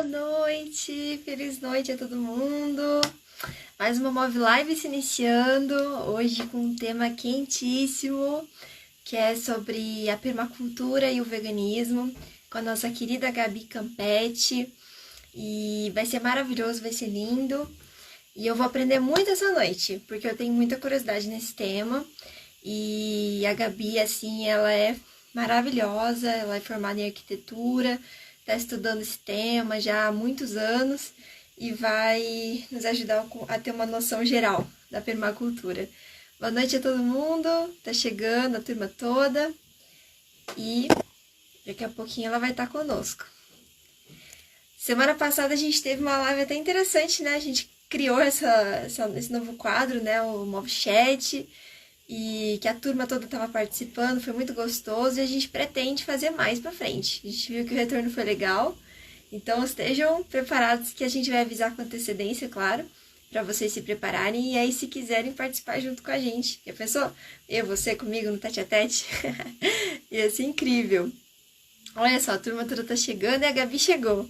Boa noite, feliz noite a todo mundo. Mais uma Move Live se iniciando, hoje com um tema quentíssimo, que é sobre a permacultura e o veganismo, com a nossa querida Gabi Campetti. E vai ser maravilhoso, vai ser lindo. E eu vou aprender muito essa noite, porque eu tenho muita curiosidade nesse tema. E a Gabi, assim, ela é maravilhosa, ela é formada em arquitetura, está estudando esse tema já há muitos anos e vai nos ajudar a ter uma noção geral da permacultura. Boa noite a todo mundo, tá chegando a turma toda e daqui a pouquinho ela vai estar conosco. Semana passada a gente teve uma live até interessante, né? A gente criou esse novo quadro, né? O Move Chat, e que a turma toda estava participando, foi muito gostoso e a gente pretende fazer mais para frente. A gente viu que o retorno foi legal, então estejam preparados que a gente vai avisar com antecedência, claro, para vocês se prepararem e aí se quiserem participar junto com a gente. Já pensou? Eu, você comigo no tete a tete? Ia ser incrível. Olha só, a turma toda tá chegando e a Gabi chegou.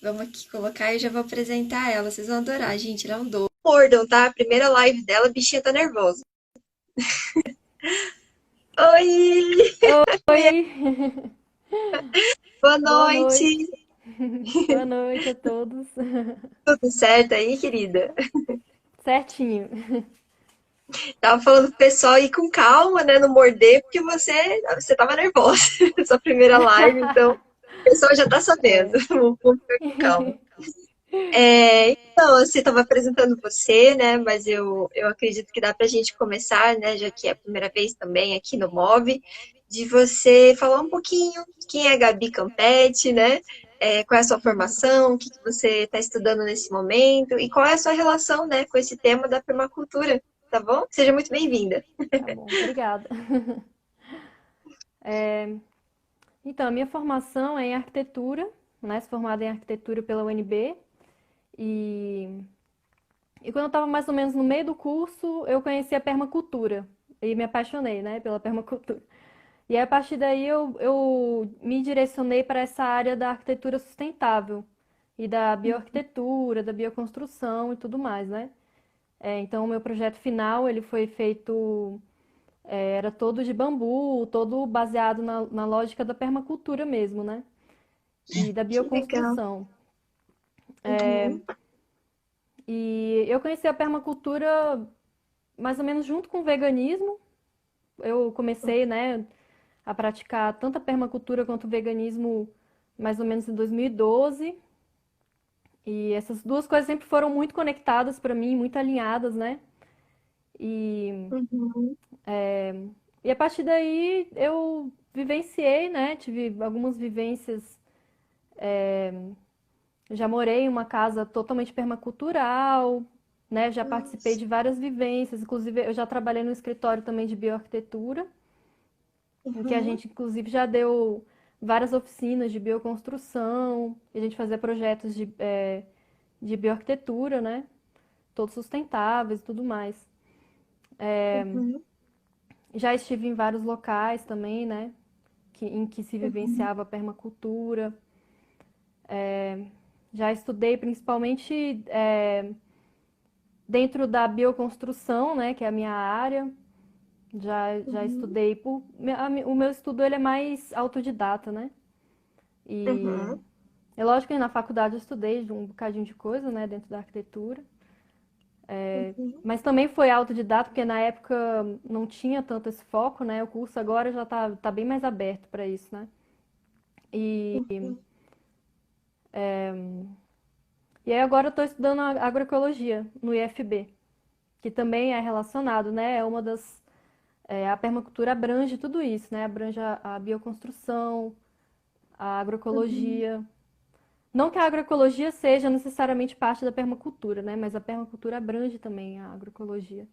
Vamos aqui colocar e eu já vou apresentar ela. Vocês vão adorar, gente. Ela é um doce. Mordam, tá? A primeira live dela, a bichinha tá nervosa. Oi! Oi, Boa boa noite. noite! Boa noite a todos. Tudo certo aí, querida? Certinho. Tava falando pro pessoal ir com calma, né? Não morder, porque você tava nervosa. Sua primeira live, então o pessoal já tá sabendo. É. Vamos ficar com calma. Então, você estava apresentando você, né? Mas eu acredito que dá para a gente começar, né? Já que é a primeira vez também aqui no Move, de você falar um pouquinho quem é a Gabi Campetti, né? Qual é a sua formação, o que que você está estudando nesse momento e qual é a sua relação, né, com esse tema da permacultura, tá bom? Seja muito bem-vinda. Tá bom, obrigada. Então, a minha formação é em arquitetura, né? Sou formada em arquitetura pela UNB. E, e quando eu estava mais ou menos no meio do curso, eu conheci a permacultura. E me apaixonei, né, pela permacultura. E aí, a partir daí eu me direcionei para essa área da arquitetura sustentável e da bioarquitetura, da bioconstrução e tudo mais, né? Então, o meu projeto final, ele foi feito, era todo de bambu, todo baseado na lógica da permacultura mesmo, né? E da Que legal. bioconstrução. Uhum. E eu conheci a permacultura mais ou menos junto com o veganismo. Eu comecei, né, a praticar tanto a permacultura quanto o veganismo mais ou menos em 2012. E essas duas coisas sempre foram muito conectadas para mim, muito alinhadas, né? E Uhum. E a partir daí eu vivenciei, né? Tive algumas vivências. Já morei em uma casa totalmente permacultural, né? Já participei Nossa. de várias vivências, inclusive eu já trabalhei no escritório também de bioarquitetura, em que a Uhum. gente inclusive já deu várias oficinas de bioconstrução, e a gente fazia projetos de bioarquitetura, né? Todos sustentáveis e tudo mais. Uhum. Já estive em vários locais também, né? Em que se Uhum. vivenciava a permacultura. Já estudei principalmente dentro da bioconstrução, né, que é a minha área. Já Uhum. estudei o meu estudo ele é mais autodidata, né? E Uhum. é lógico que na faculdade eu estudei de um bocadinho de coisa, né, dentro da arquitetura, Uhum. mas também foi autodidata porque na época não tinha tanto esse foco, né? O curso agora já tá bem mais aberto para isso, né? E, Uhum. e aí agora eu estou estudando agroecologia no IFB, que também é relacionado, né? É uma das a permacultura abrange tudo isso, né? Abrange a bioconstrução, a Uhum. agroecologia. Não que a agroecologia seja necessariamente parte da permacultura, né? Mas a permacultura abrange também a agroecologia.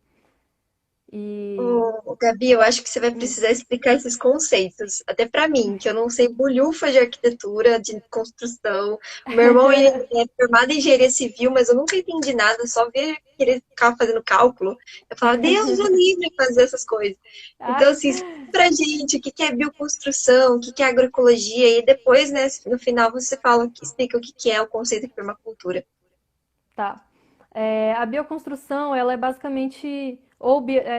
E Gabi, eu acho que você vai hum, precisar explicar esses conceitos, até para mim, que eu não sei bolhufa de arquitetura, de construção. O meu irmão, ele é formado em engenharia civil, mas eu nunca entendi nada, só ver que ele ficava fazendo cálculo. Eu falava, Deus me livre fazer essas coisas. ah, Então, assim, explica pra gente o que que é bioconstrução, o que que é agroecologia, e depois, né, no final você fala, explica o que que é o conceito de permacultura. tá. A bioconstrução, ela é basicamente,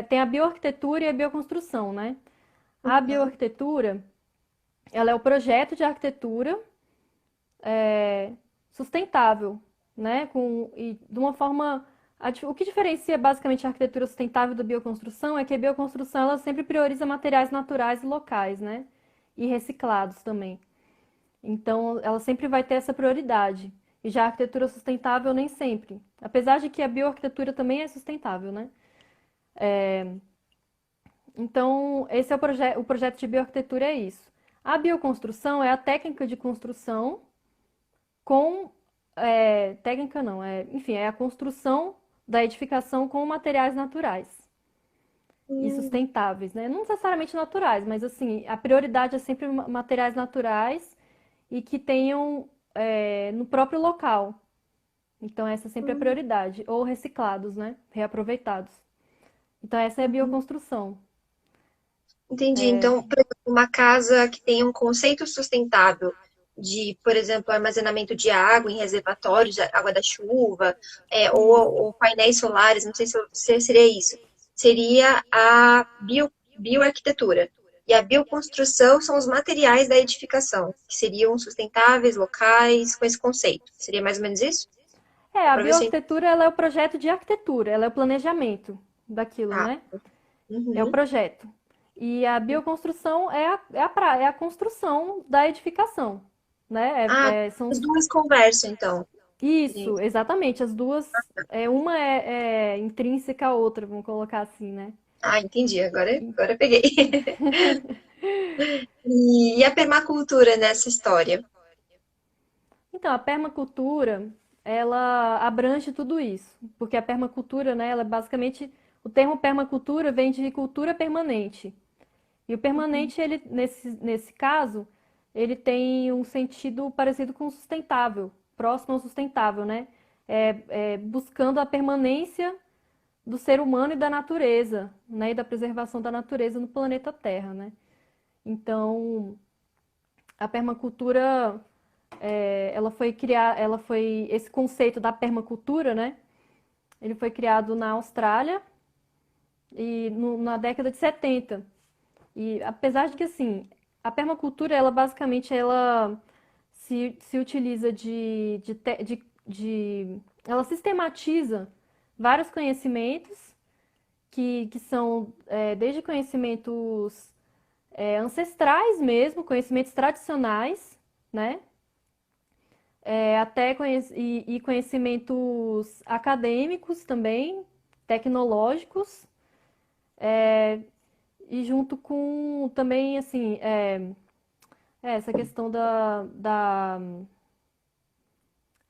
tem a bioarquitetura e a bioconstrução, né? A Uhum. bioarquitetura, ela é o projeto de arquitetura sustentável, né? E de uma forma. O que diferencia basicamente a arquitetura sustentável da bioconstrução é que a bioconstrução ela sempre prioriza materiais naturais e locais, né? E reciclados também. Então, ela sempre vai ter essa prioridade. E já a arquitetura sustentável nem sempre. Apesar de que a bioarquitetura também é sustentável, né? Então, esse é o projeto de bioarquitetura é isso. A bioconstrução é a técnica de construção com técnica não, enfim, é a construção da edificação com materiais naturais e Hum, sustentáveis, né? Não necessariamente naturais, mas assim, a prioridade é sempre materiais naturais e que tenham no próprio local. Então, essa sempre é a hum, prioridade. Ou reciclados, né? Reaproveitados. Então, essa é a uhum. bioconstrução. Entendi. Então, por exemplo, uma casa que tem um conceito sustentável de, por exemplo, armazenamento de água em reservatórios, água da chuva, Isso. ou painéis solares, não sei se seria isso. Seria a bioarquitetura. E a bioconstrução são os materiais da edificação, que seriam sustentáveis, locais, com esse conceito. Seria mais ou menos isso? A Para ver se eu entendi. bioarquitetura, ela é o projeto de arquitetura, ela é o planejamento daquilo, Tá. né? É o Uhum. projeto. E a bioconstrução é a construção da edificação, né? Ah, as duas conversam, então. Isso, exatamente. As duas, uma é intrínseca à outra, vamos colocar assim, né? Ah, entendi. Agora eu peguei. E a permacultura nessa história? Então, a permacultura, ela abrange tudo isso, porque a permacultura, né, ela é basicamente, o termo permacultura vem de cultura permanente. E o permanente, ele, nesse caso, ele tem um sentido parecido com o sustentável, próximo ao sustentável, né? Buscando a permanência do ser humano e da natureza, né? E da preservação da natureza no planeta Terra, né? Então, a permacultura, esse conceito da permacultura, né? Ele foi criado na Austrália e na década de 70. E apesar de que, assim, a permacultura, ela basicamente, ela se utiliza ela sistematiza vários conhecimentos que são desde conhecimentos ancestrais mesmo, conhecimentos tradicionais, né? E conhecimentos acadêmicos também, tecnológicos, e junto com também, assim, essa questão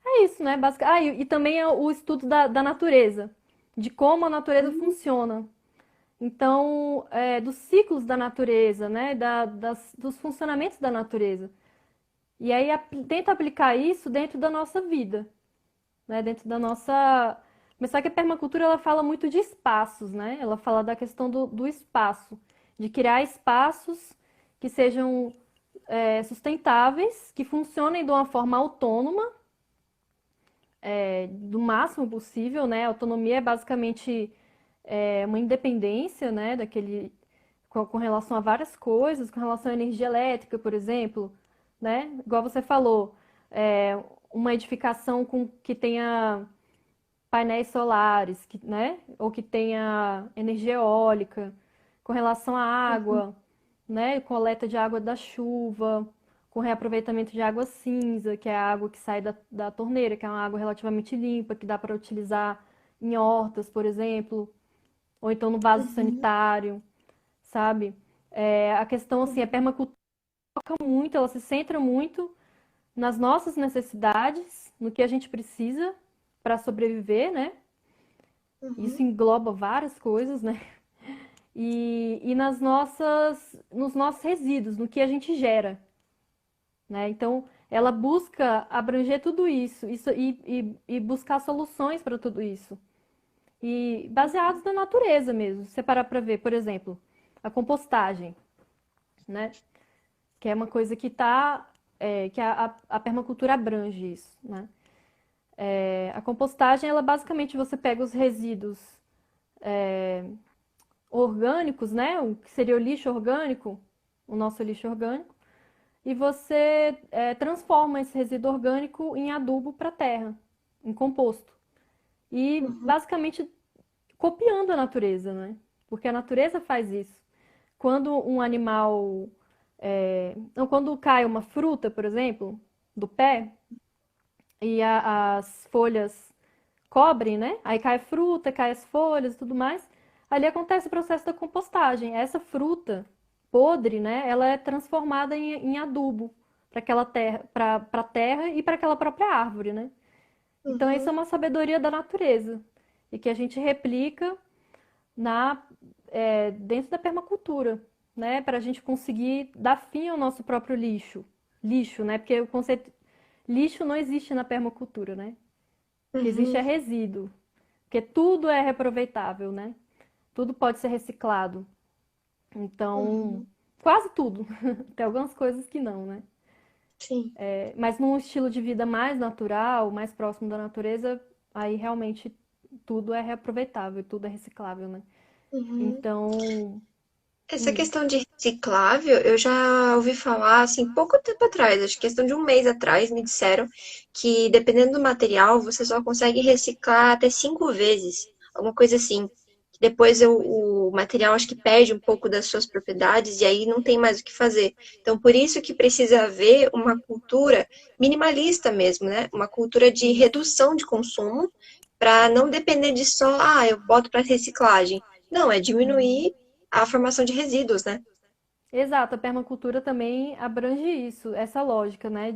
É isso, né? E também é o estudo da natureza, de como a natureza Hum, funciona. Então, dos ciclos da natureza, né? Dos funcionamentos da natureza. E aí tenta aplicar isso dentro da nossa vida, né? Dentro da nossa. Mas só que a permacultura ela fala muito de espaços, né? Ela fala da questão do espaço, de criar espaços que sejam sustentáveis, que funcionem de uma forma autônoma, do máximo possível, né? A autonomia é basicamente uma independência, né? Com relação a várias coisas, com relação à energia elétrica, por exemplo, né? Igual você falou, uma edificação que tenha painéis solares, né? Ou que tenha energia eólica, com relação à água, né? Coleta de água da chuva, com reaproveitamento de água cinza, que é a água que sai da torneira, que é uma água relativamente limpa, que dá para utilizar em hortas, por exemplo, ou então no vaso uhum. sanitário, sabe? A questão, assim, a permacultura foca muito, ela se centra muito nas nossas necessidades, no que a gente precisa para sobreviver, né? Isso Uhum. engloba várias coisas, né? e nos nossos resíduos, no que a gente gera, né? Então, ela busca abranger tudo isso, e buscar soluções para tudo isso. E baseados na natureza mesmo. Se você parar para ver, por exemplo, a compostagem, né? Que é uma coisa que a permacultura abrange isso, né? A compostagem, ela basicamente você pega os resíduos orgânicos, né? O que seria o lixo orgânico, o nosso lixo orgânico, e você transforma esse resíduo orgânico em adubo para a terra, em composto. E Uhum. basicamente copiando a natureza, né? Porque a natureza faz isso. Quando um animal. Não, quando cai uma fruta, por exemplo, do pé, e as folhas cobrem, né? Aí cai a fruta, cai as folhas e tudo mais. Ali acontece o processo da compostagem. Essa fruta podre, né? Ela é transformada em adubo para aquela terra, para a terra e para aquela própria árvore, né? Então, isso é Uhum. uma sabedoria da natureza e que a gente replica dentro da permacultura, né? Para a gente conseguir dar fim ao nosso próprio lixo. Lixo, né? Porque o conceito lixo não existe na permacultura, né? O que existe é Uhum. resíduo. Porque tudo é reaproveitável, né? Tudo pode ser reciclado. Então, Uhum. quase tudo. Tem algumas coisas que não, né? Sim. Mas num estilo de vida mais natural, mais próximo da natureza, aí realmente tudo é reaproveitável, tudo é reciclável, né? Uhum. Então, Essa hum, questão de reciclável, eu já ouvi falar, assim, pouco tempo atrás, acho que questão de um mês atrás, me disseram que, dependendo do material, você só consegue reciclar até 5 vezes, alguma coisa assim. Depois o material acho que perde um pouco das suas propriedades e aí não tem mais o que fazer. Então, por isso que precisa haver uma cultura minimalista mesmo, né? Uma cultura de isso. redução de consumo, para não depender de só, eu boto para reciclagem. Não, é Uhum. diminuir a formação de resíduos, né? Exato, a permacultura também abrange isso, essa lógica, né,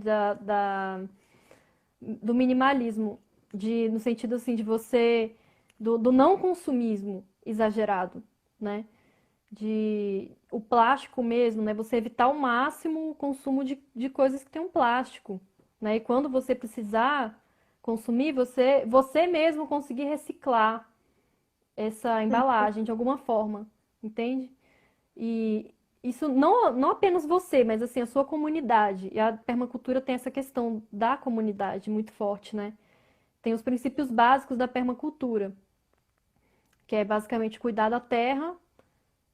do minimalismo, no sentido assim de do não consumismo exagerado, né? De o plástico mesmo, né? Você evitar ao máximo o consumo de coisas que tenham plástico, né? E quando você precisar consumir, você mesmo conseguir reciclar essa embalagem de alguma forma, entende? E isso não apenas você, mas assim, a sua comunidade. E a permacultura tem essa questão da comunidade muito forte, né? Tem os princípios básicos da permacultura, que é basicamente cuidar da terra,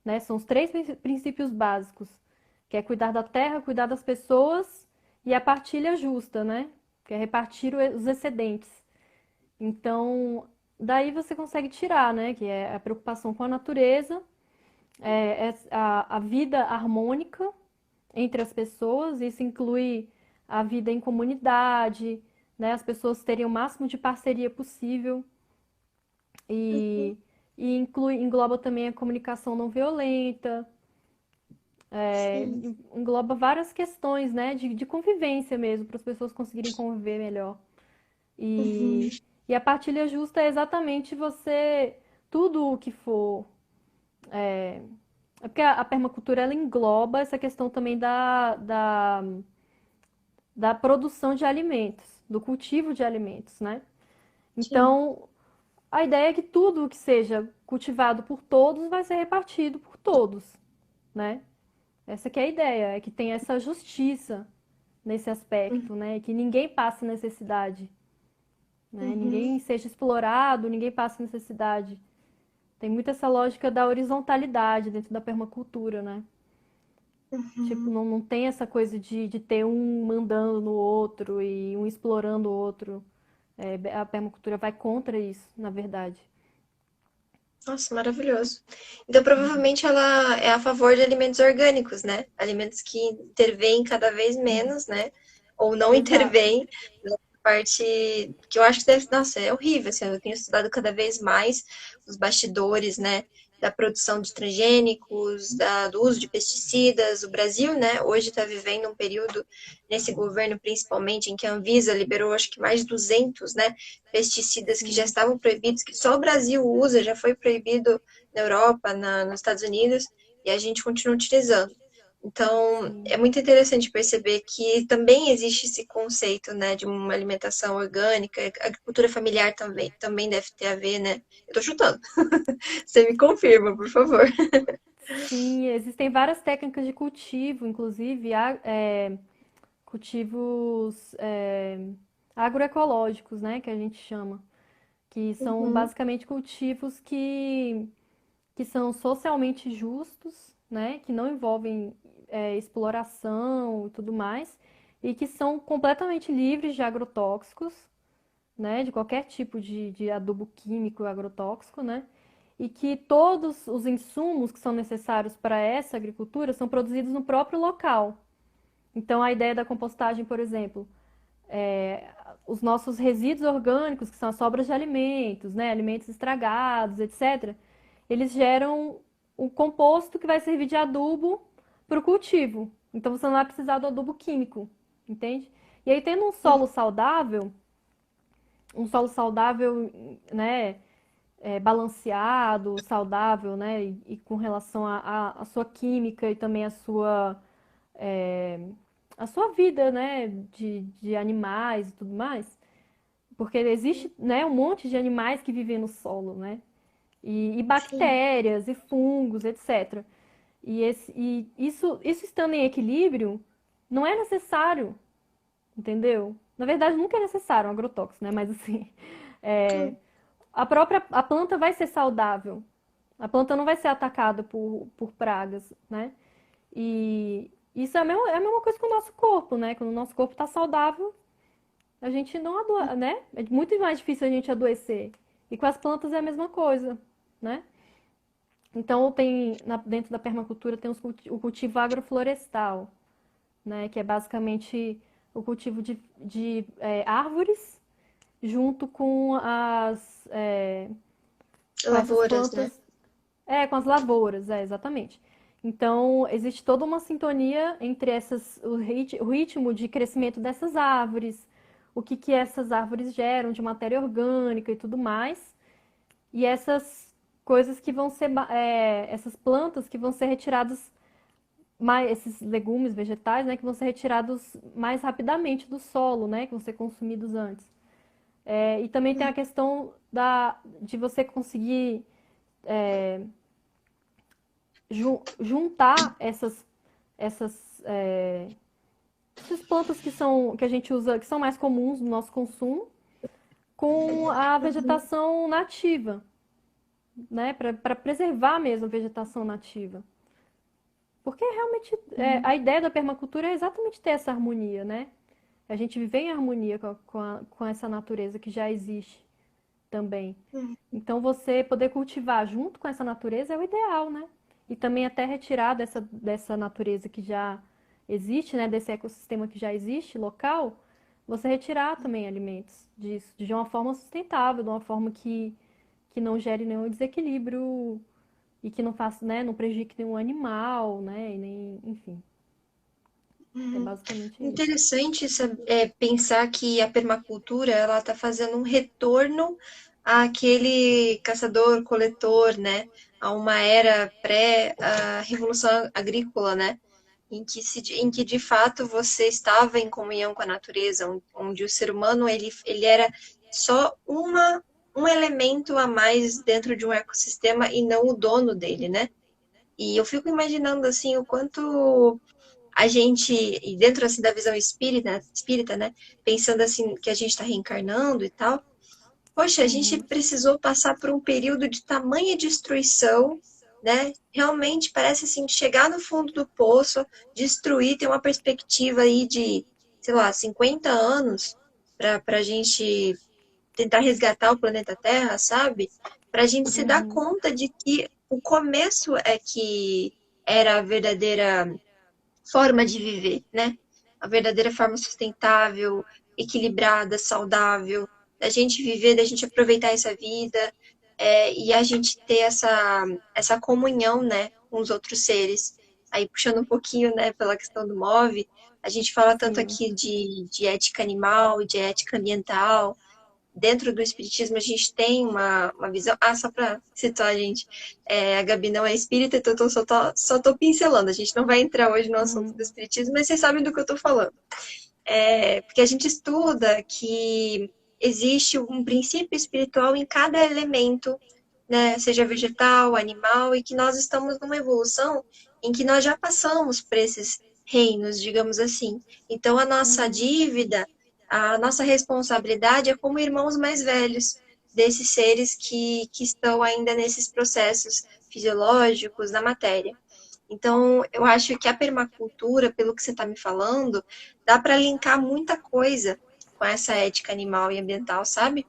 né? São os três princípios básicos, que é cuidar da terra, cuidar das pessoas e a partilha justa, né? Que é repartir os excedentes. Então, daí você consegue tirar, né? Que é a preocupação com a natureza, a vida harmônica entre as pessoas. Isso inclui a vida em comunidade, né? As pessoas terem o máximo de parceria possível Uhum. e, engloba também a comunicação não violenta, Sim. engloba várias questões, né? De convivência mesmo, para as pessoas conseguirem conviver melhor. Uhum. E a partilha justa é exatamente você, tudo o que for. É porque a permacultura ela engloba essa questão também da produção de alimentos, do cultivo de alimentos, né? Sim. Então, a ideia é que tudo que seja cultivado por todos vai ser repartido por todos, né? Essa que é a ideia, é que tenha essa justiça nesse aspecto, né? Que ninguém passe necessidade, né? Uhum. Ninguém seja explorado, ninguém passe necessidade. Tem muito essa lógica da horizontalidade dentro da permacultura, né? Tipo, Uhum. não tem essa coisa de ter um mandando no outro e um explorando o outro. A permacultura vai contra isso, na verdade. Nossa, maravilhoso. Então, provavelmente ela é a favor de alimentos orgânicos, né? Alimentos que intervêm cada vez menos, né? Ou não Exato. intervêm na parte que eu acho que deve, nossa, é horrível, assim, eu tenho estudado cada vez mais os bastidores, né? da produção de transgênicos, do uso de pesticidas. O Brasil, né, hoje está vivendo um período, nesse governo principalmente, em que a Anvisa liberou, acho que mais de 200, né, pesticidas que já Sim, estavam proibidos, que só o Brasil usa, já foi proibido na Europa, nos Estados Unidos, e a gente continua utilizando. Então, sim. é muito interessante perceber que também existe esse conceito, né, de uma alimentação orgânica, a agricultura familiar também deve ter a ver, né? Eu tô chutando. Você me confirma, por favor. Sim, existem várias técnicas de cultivo, inclusive cultivos agroecológicos, né, que a gente chama, que são Uhum, basicamente cultivos que são socialmente justos, né, que não envolvem exploração e tudo mais, e que são completamente livres de agrotóxicos, né, de qualquer tipo de adubo químico agrotóxico, né, e que todos os insumos que são necessários para essa agricultura são produzidos no próprio local. Então, a ideia da compostagem, por exemplo, é, os nossos resíduos orgânicos, que são as sobras de alimentos, né, alimentos estragados, etc., eles geram o composto que vai servir de adubo para o cultivo. Então, você não vai precisar do adubo químico, entende? E aí, tendo um solo saudável, né, balanceado, saudável, né, e com relação à sua química e também é, a sua vida, né, de animais e tudo mais, porque existe, né, um monte de animais que vivem no solo, né, e sim. bactérias e fungos, etc. E isso estando em equilíbrio, não é necessário, entendeu? Na verdade, nunca é necessário um agrotóxico, né? Mas assim, é, a planta vai ser saudável. A planta não vai ser atacada por pragas, né? E isso é a mesma coisa com o nosso corpo, né? Quando o nosso corpo está saudável, a gente não adoece, né? É muito mais difícil a gente adoecer. E com as plantas é a mesma coisa, né? Então dentro da permacultura tem o cultivo agroflorestal, né? Que é basicamente o cultivo de árvores junto com essas Lavouras, né? plantas. Com as lavouras, exatamente. Então, existe toda uma sintonia entre o ritmo de crescimento dessas árvores, o que essas árvores geram de matéria orgânica e tudo mais, e essas coisas que vão ser, essas plantas que vão ser retiradas, esses legumes, vegetais, né, que vão ser retirados mais rapidamente do solo, né, que vão ser consumidos antes. E também tem a questão de você conseguir juntar essas, é, essas plantas que a gente usa, que são mais comuns no nosso consumo, com a vegetação nativa, né? Para preservar mesmo a vegetação nativa. Porque realmente a ideia da permacultura é exatamente ter essa harmonia, né? A gente viver em harmonia com essa natureza que já existe também. Uhum. Então, você poder cultivar junto com essa natureza é o ideal, né? E também até retirar dessa natureza que já existe, né? Desse ecossistema que já existe, local, você retirar também alimentos disso, de uma forma sustentável, de uma forma que não gere nenhum desequilíbrio e que não faça, né? Não prejudique nenhum animal, né? E nem, enfim, é Uhum. basicamente isso. Interessante pensar que a permacultura ela está fazendo um retorno àquele caçador-coletor, né? A uma era pré-revolução agrícola, né? Em que de fato você estava em comunhão com a natureza, onde o ser humano ele era só um elemento a mais dentro de um ecossistema e não o dono dele, né? E eu fico imaginando assim o quanto a gente, e dentro assim da visão espírita, né, pensando assim que a gente está reencarnando e tal, poxa, a gente Uhum, precisou passar por um período de tamanha destruição, né? Realmente parece assim chegar no fundo do poço, destruir, ter uma perspectiva aí de, sei lá, 50 anos para a gente tentar resgatar o planeta Terra, sabe? Para a gente se dar uhum, conta de que o começo é que era a verdadeira forma de viver, né? A verdadeira forma sustentável, equilibrada, saudável, da gente viver, da gente aproveitar essa vida, e a gente ter essa comunhão, né, com os outros seres. Aí, puxando um pouquinho, né, pela questão do MOV, a gente fala tanto Sim. aqui de ética animal, de ética ambiental. Dentro do Espiritismo, a gente tem uma visão. Ah, só para citar, gente, a Gabi não é espírita, então eu só tô pincelando. A gente não vai entrar hoje no assunto Uhum. do Espiritismo, mas vocês sabem do que eu estou falando. Porque a gente estuda que existe um princípio espiritual em cada elemento, né, seja vegetal, animal, e que nós estamos numa evolução em que nós já passamos por esses reinos, digamos assim. Então, a nossa Uhum. dívida, a nossa responsabilidade é como irmãos mais velhos desses seres que estão ainda nesses processos fisiológicos da matéria. Então, eu acho que a permacultura, pelo que você está me falando, dá para linkar muita coisa com essa ética animal e ambiental, sabe?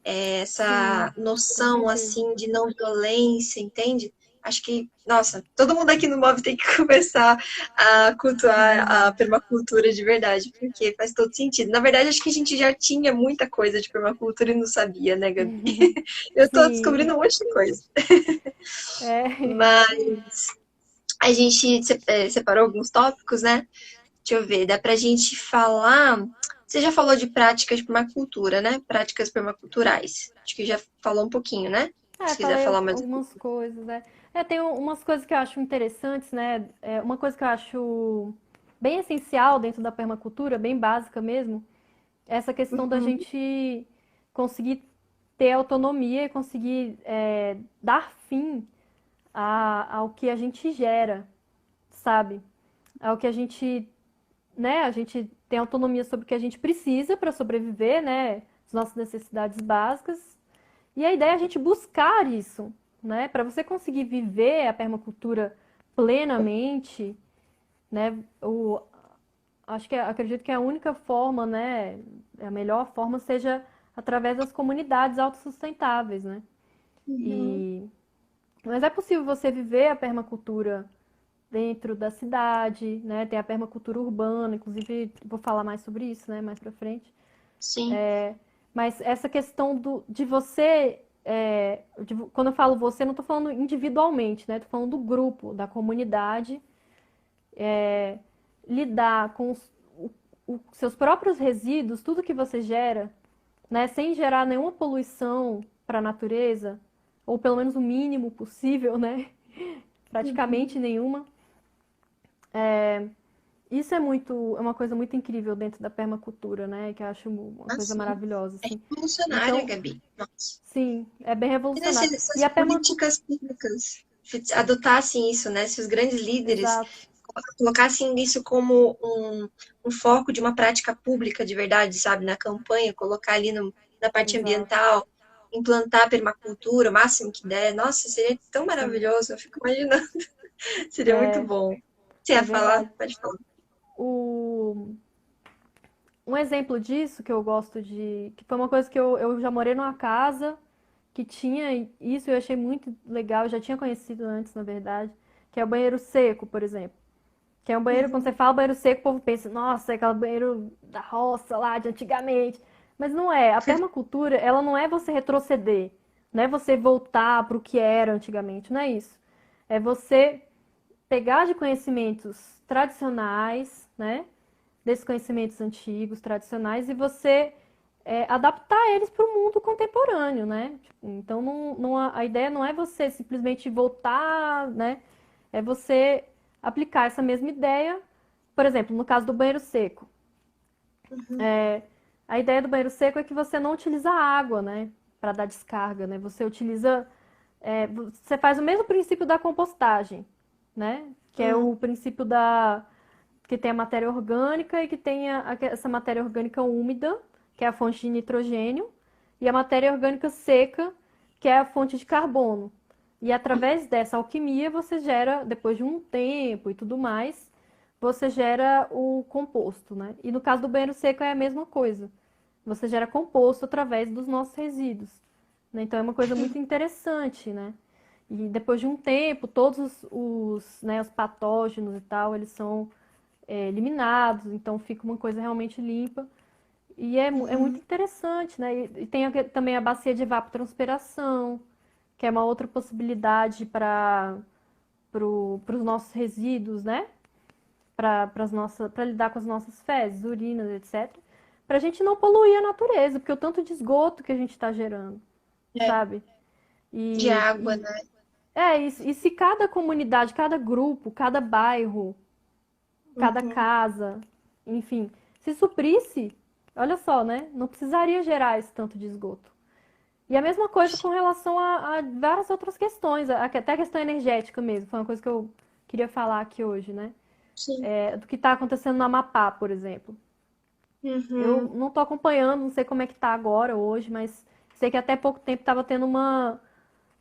Essa Sim, com noção, certeza. assim, de não violência, entende? Acho que, nossa, todo mundo aqui no MOV tem que começar a cultuar a permacultura de verdade, porque faz todo sentido. Na verdade, acho que a gente já tinha muita coisa de permacultura e não sabia, né, Gabi? Eu tô Sim. descobrindo um monte de coisa. É. Mas a gente separou alguns tópicos, né? Deixa eu ver, dá pra gente falar. Você já falou de práticas de permacultura, né? Práticas permaculturais. Acho que já falou um pouquinho, né? É, Se quiser falei falar mais um algumas pouco. coisas, né? Tem umas coisas que eu acho interessantes, né? Uma coisa que eu acho bem essencial dentro da permacultura, bem básica mesmo, é essa questão da Uhum, gente conseguir ter autonomia e conseguir dar fim ao que a gente gera, sabe? Ao que a gente, né? A gente tem autonomia sobre o que a gente precisa para sobreviver, né? As nossas necessidades básicas. E a ideia é a gente buscar isso, né? Para você conseguir viver a permacultura plenamente, né? Acredito que a única forma, né? A melhor forma seja através das comunidades autossustentáveis, né? uhum. E mas é possível você viver a permacultura dentro da cidade, né? Tem a permacultura urbana, inclusive vou falar mais sobre isso, né? Mais para frente. Sim. Mas essa questão de você, quando eu falo você, não estou falando individualmente, né? Estou falando do grupo, da comunidade, lidar com os seus próprios resíduos, tudo que você gera, né? Sem gerar nenhuma poluição para a natureza, ou pelo menos o mínimo possível, né? Praticamente Uhum. nenhuma. Isso é uma coisa muito incrível dentro da permacultura, né? Que eu acho uma coisa Assim, maravilhosa, é assim. revolucionária, Então, Gabi. Nossa. sim, é bem E revolucionário. E essas a permacultura. políticas públicas adotassem isso, né? Se os grandes líderes Exato, colocassem isso como um foco de uma prática pública de verdade, sabe? Na campanha, colocar ali na parte exato. ambiental, implantar a permacultura, o máximo que der. Nossa, seria tão Sim, maravilhoso. Eu fico imaginando. Seria muito é, bom. Você é ia falar? verdade. Pode falar. O, um exemplo disso que eu gosto que foi uma coisa que eu já morei numa casa que tinha isso, eu achei muito legal, eu já tinha conhecido antes, na verdade, que é o banheiro seco, por exemplo. Que é um banheiro, quando você Uhum. fala banheiro seco, o povo pensa, nossa, é aquele banheiro da roça lá, de antigamente. Mas não é. A permacultura, ela não é você retroceder. Não é você voltar para o que era antigamente. Não é isso. É você pegar de conhecimentos tradicionais, né? Desses conhecimentos antigos, tradicionais, e você adaptar eles para o mundo contemporâneo, né? Então, a ideia não é você simplesmente voltar, né? É você aplicar essa mesma ideia, por exemplo, no caso do banheiro seco. Uhum. A ideia do banheiro seco é que você não utiliza água, né, para dar descarga, né? Você utiliza, você faz o mesmo princípio da compostagem, né? Que é o Uhum. princípio que tem a matéria orgânica e que tem essa matéria orgânica úmida, que é a fonte de nitrogênio, e a matéria orgânica seca, que é a fonte de carbono. E através dessa alquimia você gera, depois de um tempo e tudo mais, você gera o composto, né? E no caso do banheiro seco é a mesma coisa. Você gera composto através dos nossos resíduos, né? Então é uma coisa muito interessante, né? E depois de um tempo, todos né, os patógenos e tal, eles são eliminados, então fica uma coisa realmente limpa. E é muito Uhum. interessante, né? E tem também a bacia de evapotranspiração, que é uma outra possibilidade os nossos resíduos, né? Para lidar com as nossas fezes, urinas, etc. Para a gente não poluir a natureza, porque o tanto de esgoto que a gente está gerando, É, sabe? de E, água, e, né? e se cada comunidade, cada grupo, cada bairro, cada Uhum. casa, enfim, se suprisse, olha só, né? Não precisaria gerar esse tanto de esgoto. E a mesma coisa com relação a várias outras questões, até a questão energética mesmo, foi uma coisa que eu queria falar aqui hoje, né? Sim. Do que está acontecendo no Amapá, por exemplo. Eu Uhum. não estou acompanhando, não sei como é que está agora, hoje, mas sei que até pouco tempo estava tendo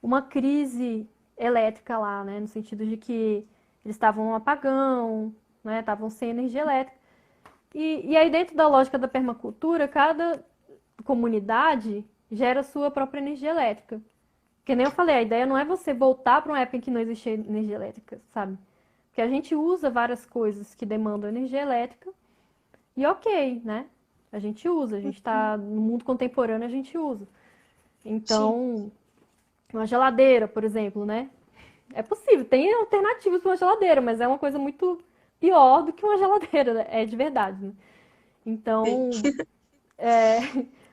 uma crise elétrica lá, né? No sentido de que eles estavam um apagão, né? Estavam sem energia elétrica. E aí, dentro da lógica da permacultura, cada comunidade gera a sua própria energia elétrica. Que nem eu falei, a ideia não é você voltar para uma época em que não existia energia elétrica, sabe? Porque a gente usa várias coisas que demandam energia elétrica e ok, né? A gente usa, a gente tá no mundo contemporâneo, a gente usa. Sim. Então, uma geladeira, por exemplo, né? É possível, tem alternativas para uma geladeira, mas é uma coisa muito pior do que uma geladeira, né? É de verdade, né? Sim. Então,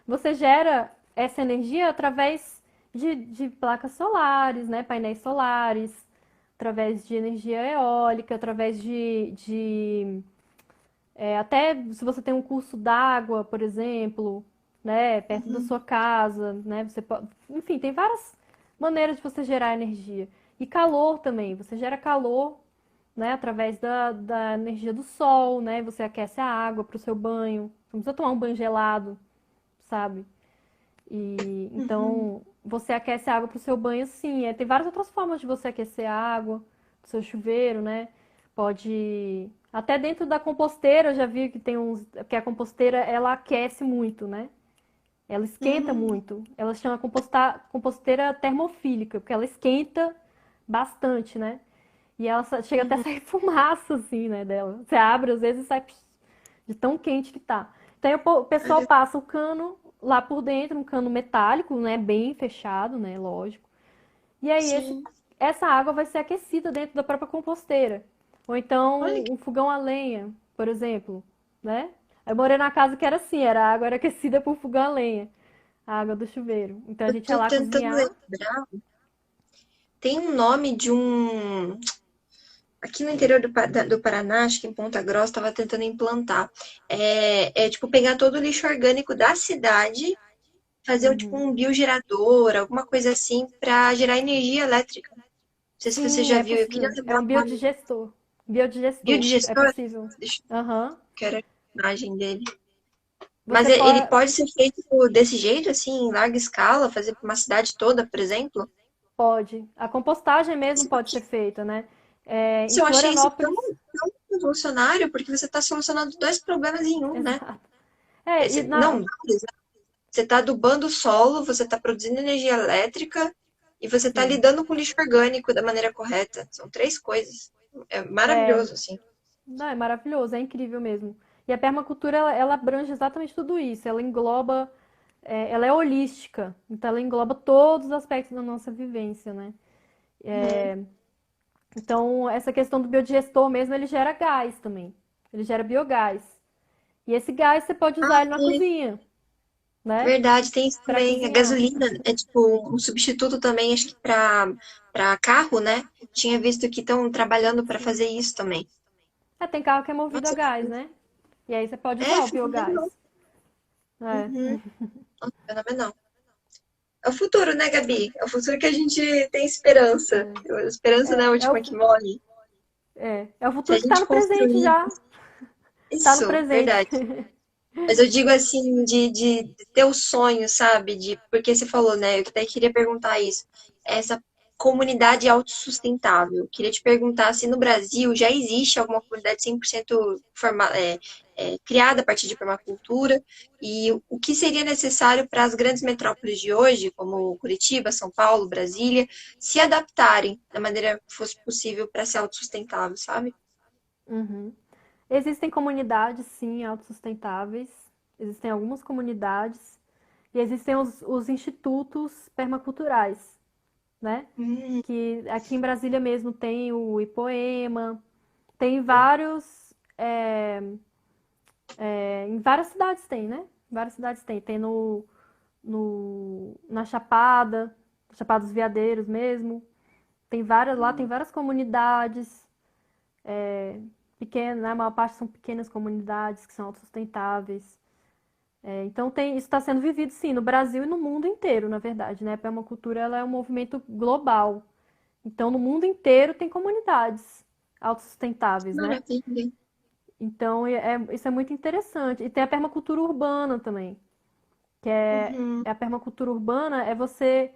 você gera essa energia através de placas solares, né? Painéis solares, através de energia eólica, através até se você tem um curso d'água, por exemplo, né, perto da Uhum. sua casa, né, você pode, enfim, tem várias maneiras de você gerar energia. E calor também, você gera calor, né, através da energia do sol, né, você aquece a água para o seu banho, não precisa tomar um banho gelado, sabe? E Uhum. então você aquece a água para o seu banho, sim. Tem várias outras formas de você aquecer a água do seu chuveiro, né? Pode até dentro da composteira, eu já vi que tem uns que a composteira ela aquece muito, né? Ela esquenta Uhum. muito. Ela chama composteira termofílica, porque ela esquenta bastante, né? E ela chega até a Uhum. sair fumaça, assim, né, dela. Você abre, às vezes sai de tão quente que tá. Então o pessoal Olha, passa o cano lá por dentro, um cano metálico, né, bem fechado, né, lógico. E aí sim. essa água vai ser aquecida dentro da própria composteira. Ou Olha então que um fogão a lenha, por exemplo, né? Eu morei na casa que era assim, a água era aquecida por fogão a lenha, a água do chuveiro. Então a eu gente ia tô lá tentando cozinhar. lembrar. Tem um nome de um. Aqui no interior do Paraná, acho que em Ponta Grossa, estava tentando implantar. É tipo pegar todo o lixo orgânico da cidade, fazer tipo Uhum. um biogerador, alguma coisa assim, para gerar energia elétrica. Não sei se você Sim, já é viu. Eu queria possível. É lembrar um o nome. biodigestor. Biodigestor, é Biodigestor? possível. Deixa eu Aham. quero a imagem dele. Mas Você ele pode, pode ser feito desse jeito, assim, em larga escala, fazer para uma cidade toda, por exemplo? Pode. A compostagem mesmo Isso pode ser feita, né? Em eu achei isso tão, Florianópolis, tão revolucionário, porque você está solucionando dois problemas em um, né? exato. É, e Não, na, vários, né? Você está adubando o solo, você está produzindo energia elétrica e você está sim. lidando com lixo orgânico da maneira correta. São três coisas. É É, maravilhoso, assim. não, é maravilhoso, é incrível mesmo. E a permacultura, ela abrange exatamente tudo isso. Ela engloba, ela é holística. Então, ela engloba todos os aspectos da nossa vivência, né? Uhum. Então, essa questão do biodigestor mesmo, ele gera gás também. Ele gera biogás. E esse gás você pode Ah, usar ele na cozinha, né? verdade, tem isso Para também. A cozinhar. gasolina é tipo um substituto também, acho que para carro, né? Tinha visto que estão trabalhando para fazer Sim. isso também. Tem carro que é movido a Nossa, gás, né? E aí você pode usar o biogás. fenomenal. É. Uhum. Nossa, fenomenal. É o futuro, né, Gabi? É o futuro que a gente tem esperança. A esperança não é a É o, última que morre. é o Se futuro a que tá gente no presente construir já. Tá no isso, presente. verdade. Mas eu digo assim, de ter o sonho, sabe? Porque você falou, né? Eu até queria perguntar isso. Essa comunidade autossustentável. Eu queria te perguntar se no Brasil já existe alguma comunidade 100% criada a partir de permacultura e o que seria necessário para as grandes metrópoles de hoje, como Curitiba, São Paulo, Brasília, se adaptarem da maneira que fosse possível para ser autossustentável, sabe? Uhum. Existem comunidades, sim, autossustentáveis. Existem algumas comunidades. E existem os institutos permaculturais, né? Hum, Que aqui em Brasília mesmo tem o Ipoema, tem vários, em várias cidades tem, né? Várias cidades tem. Tem na Chapada, Chapada dos Veadeiros mesmo. Tem várias, lá tem várias comunidades pequenas, né? A maior parte são pequenas comunidades que são autossustentáveis. Então isso está sendo vivido sim no Brasil e no mundo inteiro, na verdade, né? A permacultura ela é um movimento global. Então no mundo inteiro tem comunidades que autossustentáveis, né? maravilha. Então isso é muito interessante. E tem a permacultura urbana também, que Uhum, é a permacultura urbana é você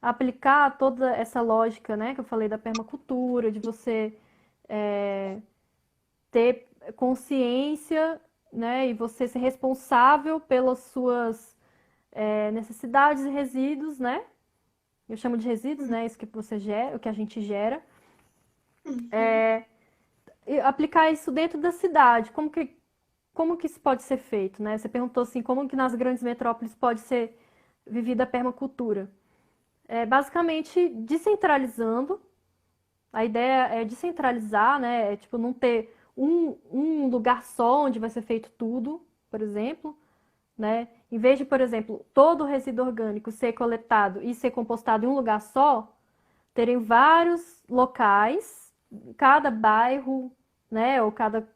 aplicar toda essa lógica, né, que eu falei da permacultura, de você ter consciência, né, e você ser responsável pelas suas necessidades e resíduos, né? Eu chamo de resíduos, né? Isso que você gera, o que a gente gera. uhum, E aplicar isso dentro da cidade. Como que isso pode ser feito, né? Você perguntou assim, como que nas grandes metrópoles pode ser vivida a permacultura? Basicamente descentralizando. A ideia é descentralizar, né? É tipo não ter um lugar só onde vai ser feito tudo, por exemplo, né? Em vez de, por exemplo, todo o resíduo orgânico ser coletado e ser compostado em um lugar só, terem vários locais, cada bairro, né, ou cada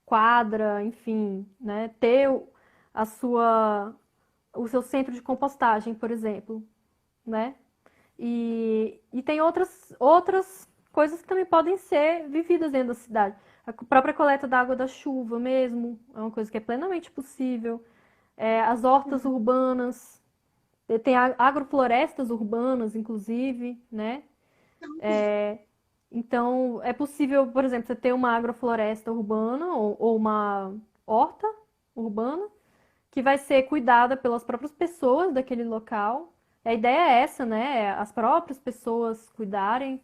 quadra, enfim, né, ter a sua o seu centro de compostagem, por exemplo, né? E tem outras coisas que também podem ser vividas dentro da cidade. A própria coleta da água da chuva mesmo é uma coisa que é plenamente possível. As hortas urbanas, tem agroflorestas urbanas, inclusive, né? Então, é possível, por exemplo, você ter uma agrofloresta urbana ou uma horta urbana que vai ser cuidada pelas próprias pessoas daquele local. A ideia é essa, né? As próprias pessoas cuidarem,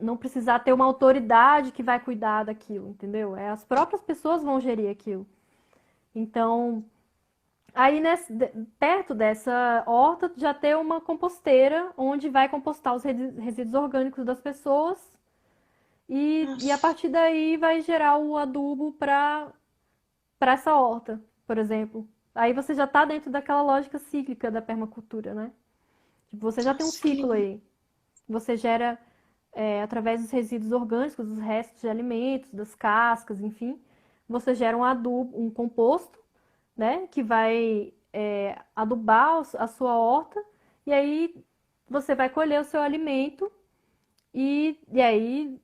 não precisar ter uma autoridade que vai cuidar daquilo, entendeu? As próprias pessoas vão gerir aquilo. Então, aí perto dessa horta já tem uma composteira onde vai compostar os resíduos orgânicos das pessoas e a nossa, partir daí vai gerar o adubo para essa horta, por exemplo. Aí você já está dentro daquela lógica cíclica da permacultura, né? Tipo, você já tem um nossa, que ciclo lindo. aí. Você gera, através dos resíduos orgânicos, dos restos de alimentos, das cascas, enfim, você gera um adubo, um composto, né? Que vai adubar a sua horta e aí você vai colher o seu alimento e aí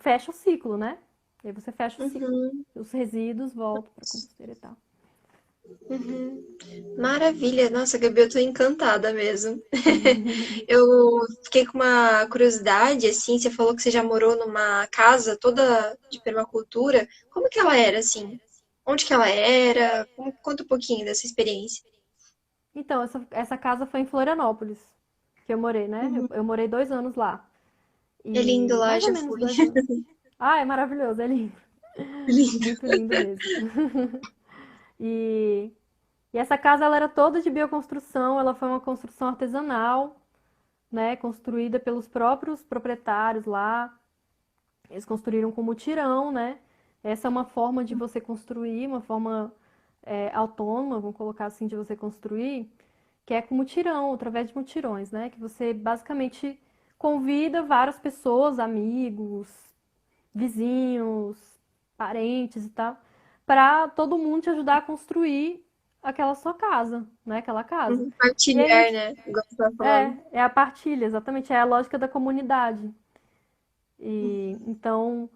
fecha o ciclo, né? E aí você fecha o ciclo. Uhum, Os resíduos voltam para a composteira e tal. uhum. Maravilha, nossa, Gabi, eu tô encantada mesmo. Eu fiquei com uma curiosidade, assim, você falou que você já morou numa casa toda de permacultura. Como que ela era, assim? Onde que ela era? Conta um pouquinho dessa experiência. Então, essa casa foi em Florianópolis, que eu morei, né? Uhum. Eu morei 2 anos lá. É lindo E lá, mais ou já menos fui. 2 anos. Ah, é maravilhoso, é lindo. Lindo. Muito lindo mesmo. E, e essa casa ela era toda de bioconstrução, ela foi uma construção artesanal, né? Construída pelos próprios proprietários lá. Eles construíram com mutirão, né? Essa é uma forma de você construir, uma forma autônoma, vamos colocar assim, de você construir, que é com mutirão, através de mutirões, né? Que você basicamente convida várias pessoas, amigos, vizinhos, parentes e tal, para todo mundo te ajudar a construir aquela sua casa, né? Aquela casa. E aí, Partilhar, né? Igual você tava falando. é a partilha, exatamente, é a lógica da comunidade. E então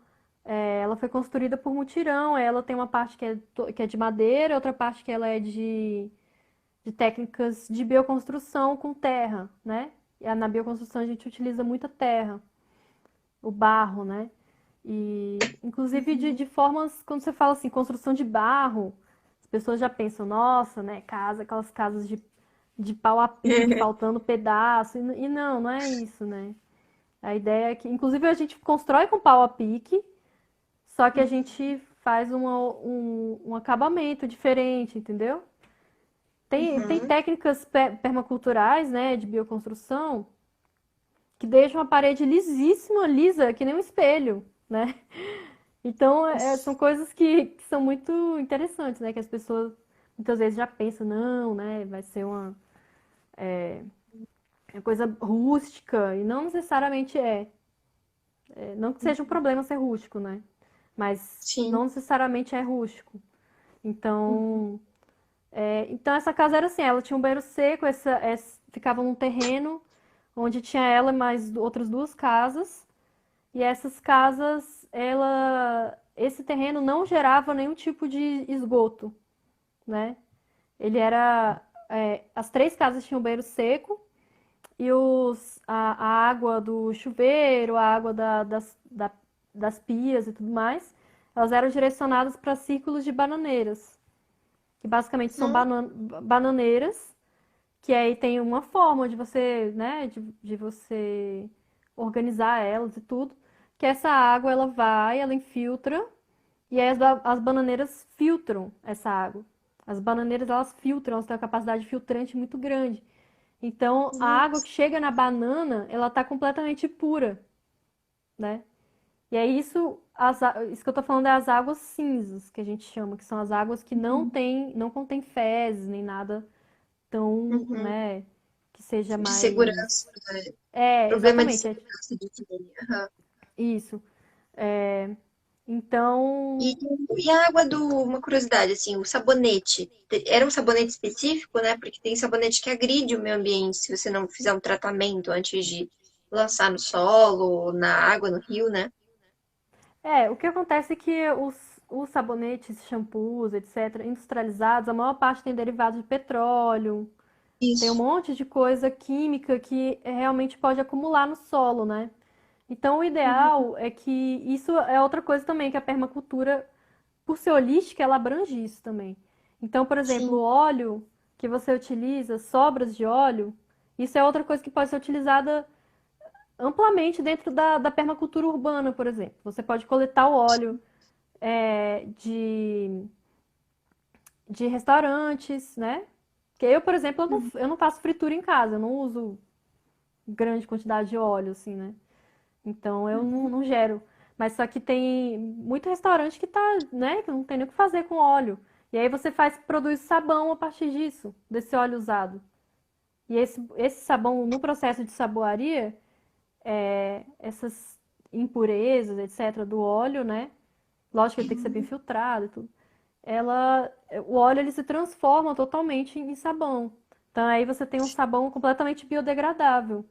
ela foi construída por mutirão, ela tem uma parte que é de madeira, outra parte que ela é de técnicas de bioconstrução com terra, né? Na bioconstrução a gente utiliza muita terra, o barro, né? E inclusive de formas, quando você fala assim, construção de barro, as pessoas já pensam, nossa, né? Aquelas casas de pau a pique, faltando pedaço. E não é isso, né? A ideia é que, inclusive, a gente constrói com pau a pique, só que a gente faz um acabamento diferente, entendeu? Tem Uhum. técnicas permaculturais, né, de bioconstrução, que deixam a parede lisíssima, lisa, que nem um espelho, né? Então, são coisas que são muito interessantes, né? Que as pessoas muitas vezes já pensam, não, né? Vai ser uma coisa rústica, e não necessariamente é. Não que seja um problema ser rústico, né? Mas Sim. não necessariamente é rústico. Uhum. Então, então essa casa era assim, ela tinha um banheiro seco, ficava num terreno onde tinha ela e mais outras duas casas. E essas casas, esse terreno não gerava nenhum tipo de esgoto, né? Ele era, as três casas tinham banheiro seco e a água do chuveiro, a água das pias e tudo mais, elas eram direcionadas para círculos de bananeiras, que basicamente são Não. bananeiras, que aí tem uma forma de você, né, de você organizar elas e tudo, que essa água ela vai, ela infiltra, e aí as bananeiras filtram essa água. As bananeiras elas filtram, elas têm uma capacidade filtrante muito grande. Então, a água que Nossa. chega na banana, ela tá completamente pura, né? E é isso que eu tô falando é as águas cinzas, que a gente chama, que são as águas que Uhum. não contém fezes, nem nada tão, Uhum. né, que seja De mais... segurança, né? Problema de Exatamente, é segurança de higiene. Aham. isso. É, então, E, e a água uma curiosidade, assim, o sabonete, era um sabonete específico, né? Porque tem sabonete que agride o meio ambiente se você não fizer um tratamento antes de lançar no solo, na água, no rio, né? o que acontece é que os sabonetes, shampoos, etc., industrializados, a maior parte tem derivados de petróleo, tem um Isso. monte de coisa química que realmente pode acumular no solo, né? Então, o Uhum. ideal é que isso é outra coisa também, que a permacultura, por ser holística, ela abrange isso também. Então, por exemplo, o Sim. óleo que você utiliza, sobras de óleo, isso é outra coisa que pode ser utilizada amplamente dentro da permacultura urbana, por exemplo. Você pode coletar o óleo de restaurantes, né? Porque eu, por exemplo, Uhum. eu não faço fritura em casa, eu não uso grande quantidade de óleo, assim, né? Então eu não gero. Mas só que tem muito restaurante que tá, né, que não tem nem o que fazer com óleo. E aí você produz sabão a partir disso, desse óleo usado. E esse sabão, no processo de saboaria, essas impurezas, etc., do óleo, né? Lógico que ele tem que ser bem filtrado e tudo. O óleo ele se transforma totalmente em sabão. Então aí você tem um sabão completamente biodegradável.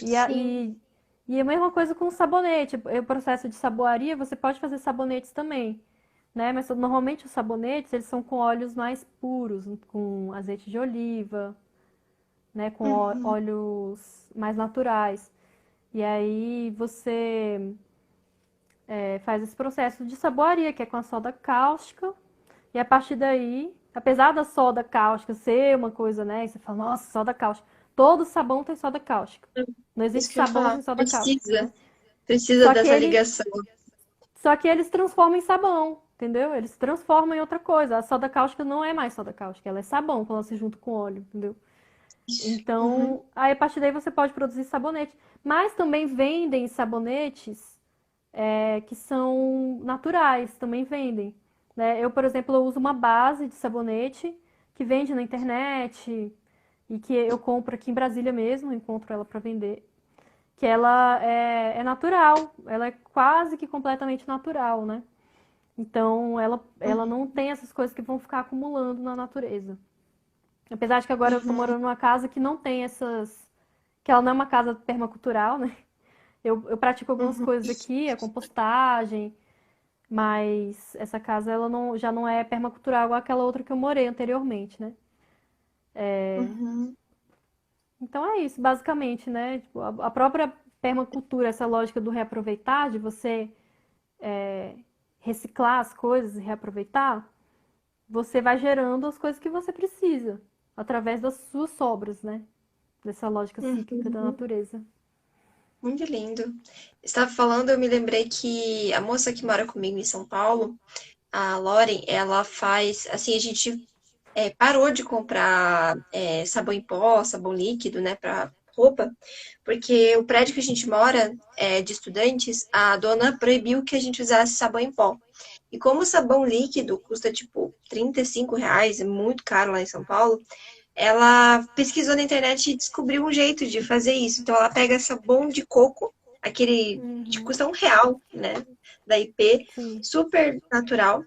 E, a, Sim. e, e a mesma coisa com o sabonete. O processo de saboaria, você pode fazer sabonetes também, né? Mas normalmente os sabonetes, eles são com óleos mais puros, com azeite de oliva, né? Com Uhum. óleos mais naturais. E aí você faz esse processo de saboaria, que é com a soda cáustica. E a partir daí, apesar da soda cáustica ser uma coisa, né? E você fala, nossa, soda cáustica. Todo sabão tem soda cáustica. Não Isso existe que eu ia sabão falar. sem soda cáustica, Precisa. entendeu? Precisa Só que dessa ele, ligação. só que eles transformam em sabão, entendeu? Eles transformam em outra coisa. A soda cáustica não é mais soda cáustica, ela é sabão quando ela se junta com óleo, entendeu? Isso. Uhum. Então, aí a partir daí você pode produzir sabonete. Mas também vendem sabonetes que são naturais, também vendem. Né? Eu, por exemplo, eu uso uma base de sabonete que vende na internet e que eu compro aqui em Brasília mesmo, encontro ela para vender. Que ela é natural, ela é quase que completamente natural, né? Então, ela não tem essas coisas que vão ficar acumulando na natureza. Apesar de que agora eu tô Uhum. morando numa casa que não tem essas. Que ela não é uma casa permacultural, né? Eu pratico algumas Uhum. coisas aqui, a compostagem, mas essa casa ela não, já não é permacultural igual aquela outra que eu morei anteriormente, né? Uhum. Então é isso, basicamente, né? Tipo, a própria permacultura, essa lógica do reaproveitar, de você reciclar as coisas e reaproveitar, você vai gerando as coisas que você precisa, através das suas sobras, né? Dessa lógica cíclica da Uhum. natureza. Muito lindo. Estava falando, eu me lembrei que a moça que mora comigo em São Paulo, a Lauren, ela faz, assim, a gente parou de comprar sabão em pó, sabão líquido, né, para roupa, porque o prédio que a gente mora, de estudantes, a dona proibiu que a gente usasse sabão em pó. E como o sabão líquido custa, tipo, R$ 35, é muito caro lá em São Paulo, ela pesquisou na internet e descobriu um jeito de fazer isso. Então, ela pega sabão de coco, aquele que Uhum. custa R$ 1, né? Da IP, Sim. super natural.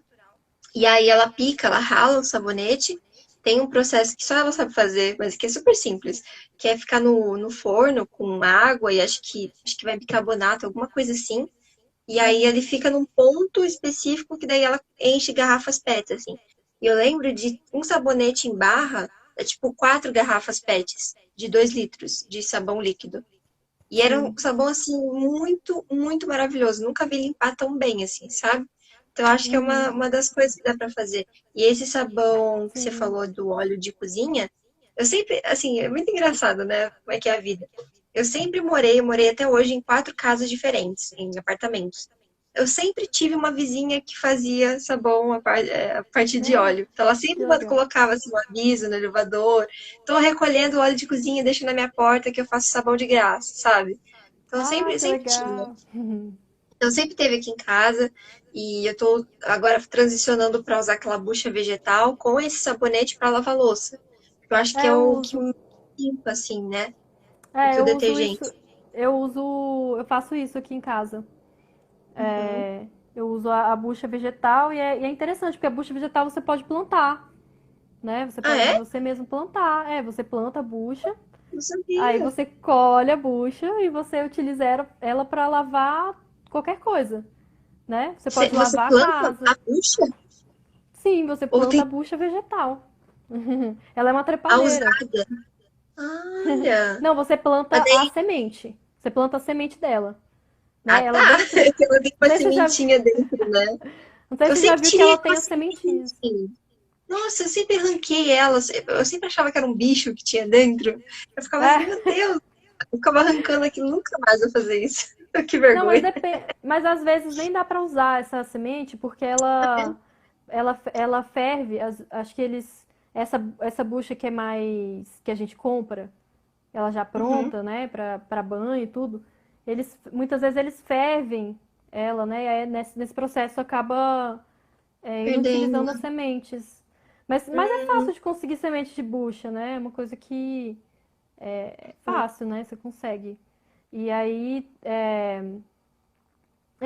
E aí ela pica, ela rala o sabonete. Tem um processo que só ela sabe fazer, mas que é super simples, que é ficar no forno com água e acho que vai bicarbonato, alguma coisa assim. E aí ele Uhum. fica num ponto específico que daí ela enche garrafas PET, assim. E eu lembro de um sabonete em barra, é tipo 4 garrafas PETs de 2 litros de sabão líquido. E era um Sim. sabão, assim, muito, muito maravilhoso. Nunca vi limpar tão bem, assim, sabe? Então, eu acho que é uma, Uhum. uma das coisas que dá pra fazer. E esse sabão que você Sim. falou do óleo de cozinha, eu sempre, assim, é muito engraçado, né? Como é que é a vida. Eu morei até hoje em 4 casas diferentes, em apartamentos. Eu sempre tive uma vizinha que fazia sabão a partir de É, óleo. Então, ela que sempre legal. colocava assim, um aviso no elevador. Tô recolhendo óleo de cozinha, deixa na minha porta que eu faço sabão de graça, sabe? Então, Ah, sempre, que sempre tinha. legal. Uhum. Então, sempre teve aqui em casa. E eu tô agora transicionando para usar aquela bucha vegetal com esse sabonete para lavar louça. Eu acho que É, é eu o que uso. limpa, assim, né? Do É, que o eu uso isso. detergente. Eu faço isso aqui em casa. Uhum. É, eu uso a bucha vegetal e é interessante, porque a bucha vegetal você pode plantar, né? Você Ah, pode é? você mesmo plantar. É, você planta a bucha, Não aí sabia. você colhe a bucha e você utiliza ela para lavar qualquer coisa, né? Você pode Você lavar a planta casa. a bucha? Sim, você Ou planta tem a bucha vegetal. Ela é uma a trepadeira. usada? Olha. Não, você Mas planta a daí. semente. Você planta a semente dela, Ah, né? Ela tá. dentro. Ela tem Não uma sei se você já, sementinha dentro, né? não sei Eu se você já sempre viu que tirei ela tem aquela as sementinhas. sementinha. Nossa, eu sempre arranquei elas. Eu sempre achava que era um bicho que tinha dentro. Eu ficava assim, É. meu Deus. Eu ficava arrancando aquilo, nunca mais vou fazer isso. Que Não, mas vergonha. depende. Mas às vezes nem dá pra usar essa semente porque ela ferve. Acho que eles essa bucha que é mais que a gente compra, ela já Uhum. pronta, né, para banho e tudo. Eles muitas vezes eles fervem ela, né? E aí nesse processo acaba Perdendo. inutilizando as sementes. Mas é fácil de conseguir semente de bucha, né? É uma coisa que é fácil, né? Você consegue. E aí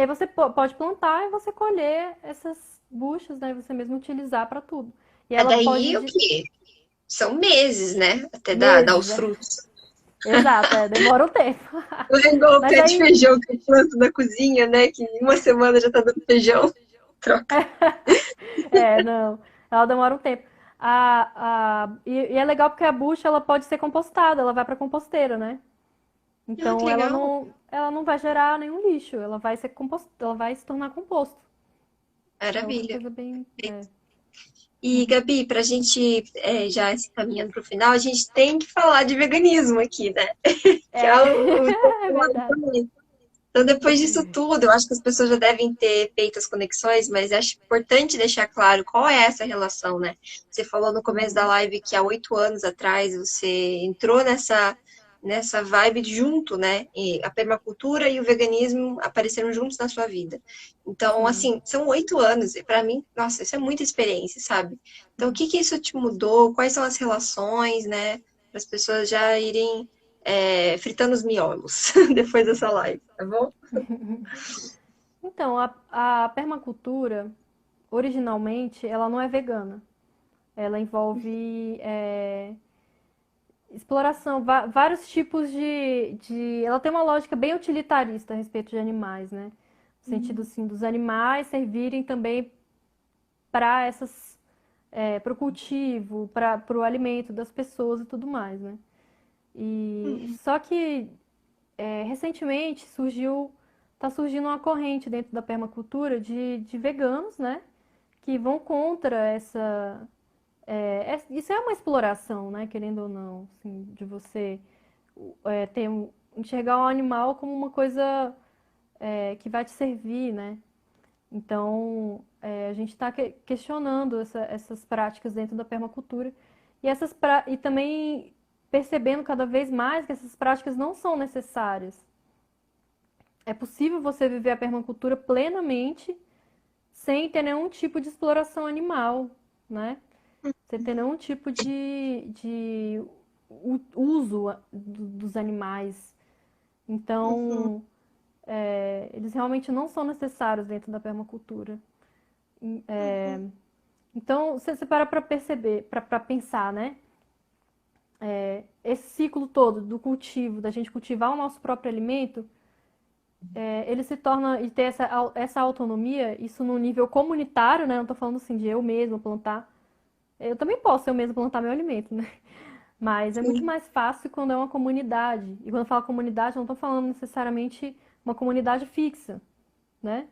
você pode plantar e você colher essas buchas, né? Você mesmo utilizar para tudo. E É ela pode ir daí o de quê? São meses, né? Até dar meses. os frutos. Exato, demora um tempo. Não é igual o Mas pé de aí, feijão que eu planto na cozinha, né? Que em uma semana já tá dando feijão. Troca. não, ela demora um tempo. E é legal porque a bucha ela pode ser compostada, ela vai para composteira, né? Ah, que Então legal. ela não vai gerar nenhum lixo, ela vai se tornar composto. É outra Maravilha. coisa bem. E, Gabi, para a gente já se caminhando para o final, a gente tem que falar de veganismo aqui, né? Que é É, é o lado verdade. também. Então, depois disso tudo, eu acho que as pessoas já devem ter feito as conexões, mas acho importante deixar claro qual é essa relação, né? Você falou no começo da Uhum, live que há 8 anos atrás você entrou nessa vibe de junto, né? E a permacultura e o veganismo apareceram juntos na sua vida. Então, sim. assim, são 8 anos, e para mim, nossa, isso é muita experiência, sabe? Então, o que que isso te mudou? Quais são as relações, né? Para as pessoas já irem fritando os miolos depois dessa live, tá bom? Então, a permacultura, originalmente, ela não é vegana. Ela envolve exploração, vários tipos Ela tem uma lógica bem utilitarista a respeito de animais, né? No sentido, assim, dos animais servirem também para para o cultivo, para o alimento das pessoas e tudo mais, né? E Uhum. só que recentemente está surgindo uma corrente dentro da permacultura de veganos, né? Que vão contra isso é uma exploração, né? Querendo ou não, assim, de você enxergar o animal como uma coisa que vai te servir, né? Então, a gente está questionando essas práticas dentro da permacultura e também percebendo cada vez mais que essas práticas não são necessárias. É possível você viver a permacultura plenamente sem ter nenhum tipo de exploração animal, né? Sem ter nenhum tipo de uso dos animais. Uhum, Então, eles realmente não são necessários dentro da permacultura. uhum, Então, você para perceber, para pensar, né? Esse ciclo todo do cultivo, da gente cultivar o nosso próprio alimento, ele se torna e ter essa autonomia, isso no nível comunitário, né? Não tô falando assim de eu mesma plantar. Eu também posso eu mesma plantar meu alimento, né? Mas é muito sim. mais fácil quando é uma comunidade. E quando eu falo comunidade, eu não estou falando necessariamente uma comunidade fixa, né?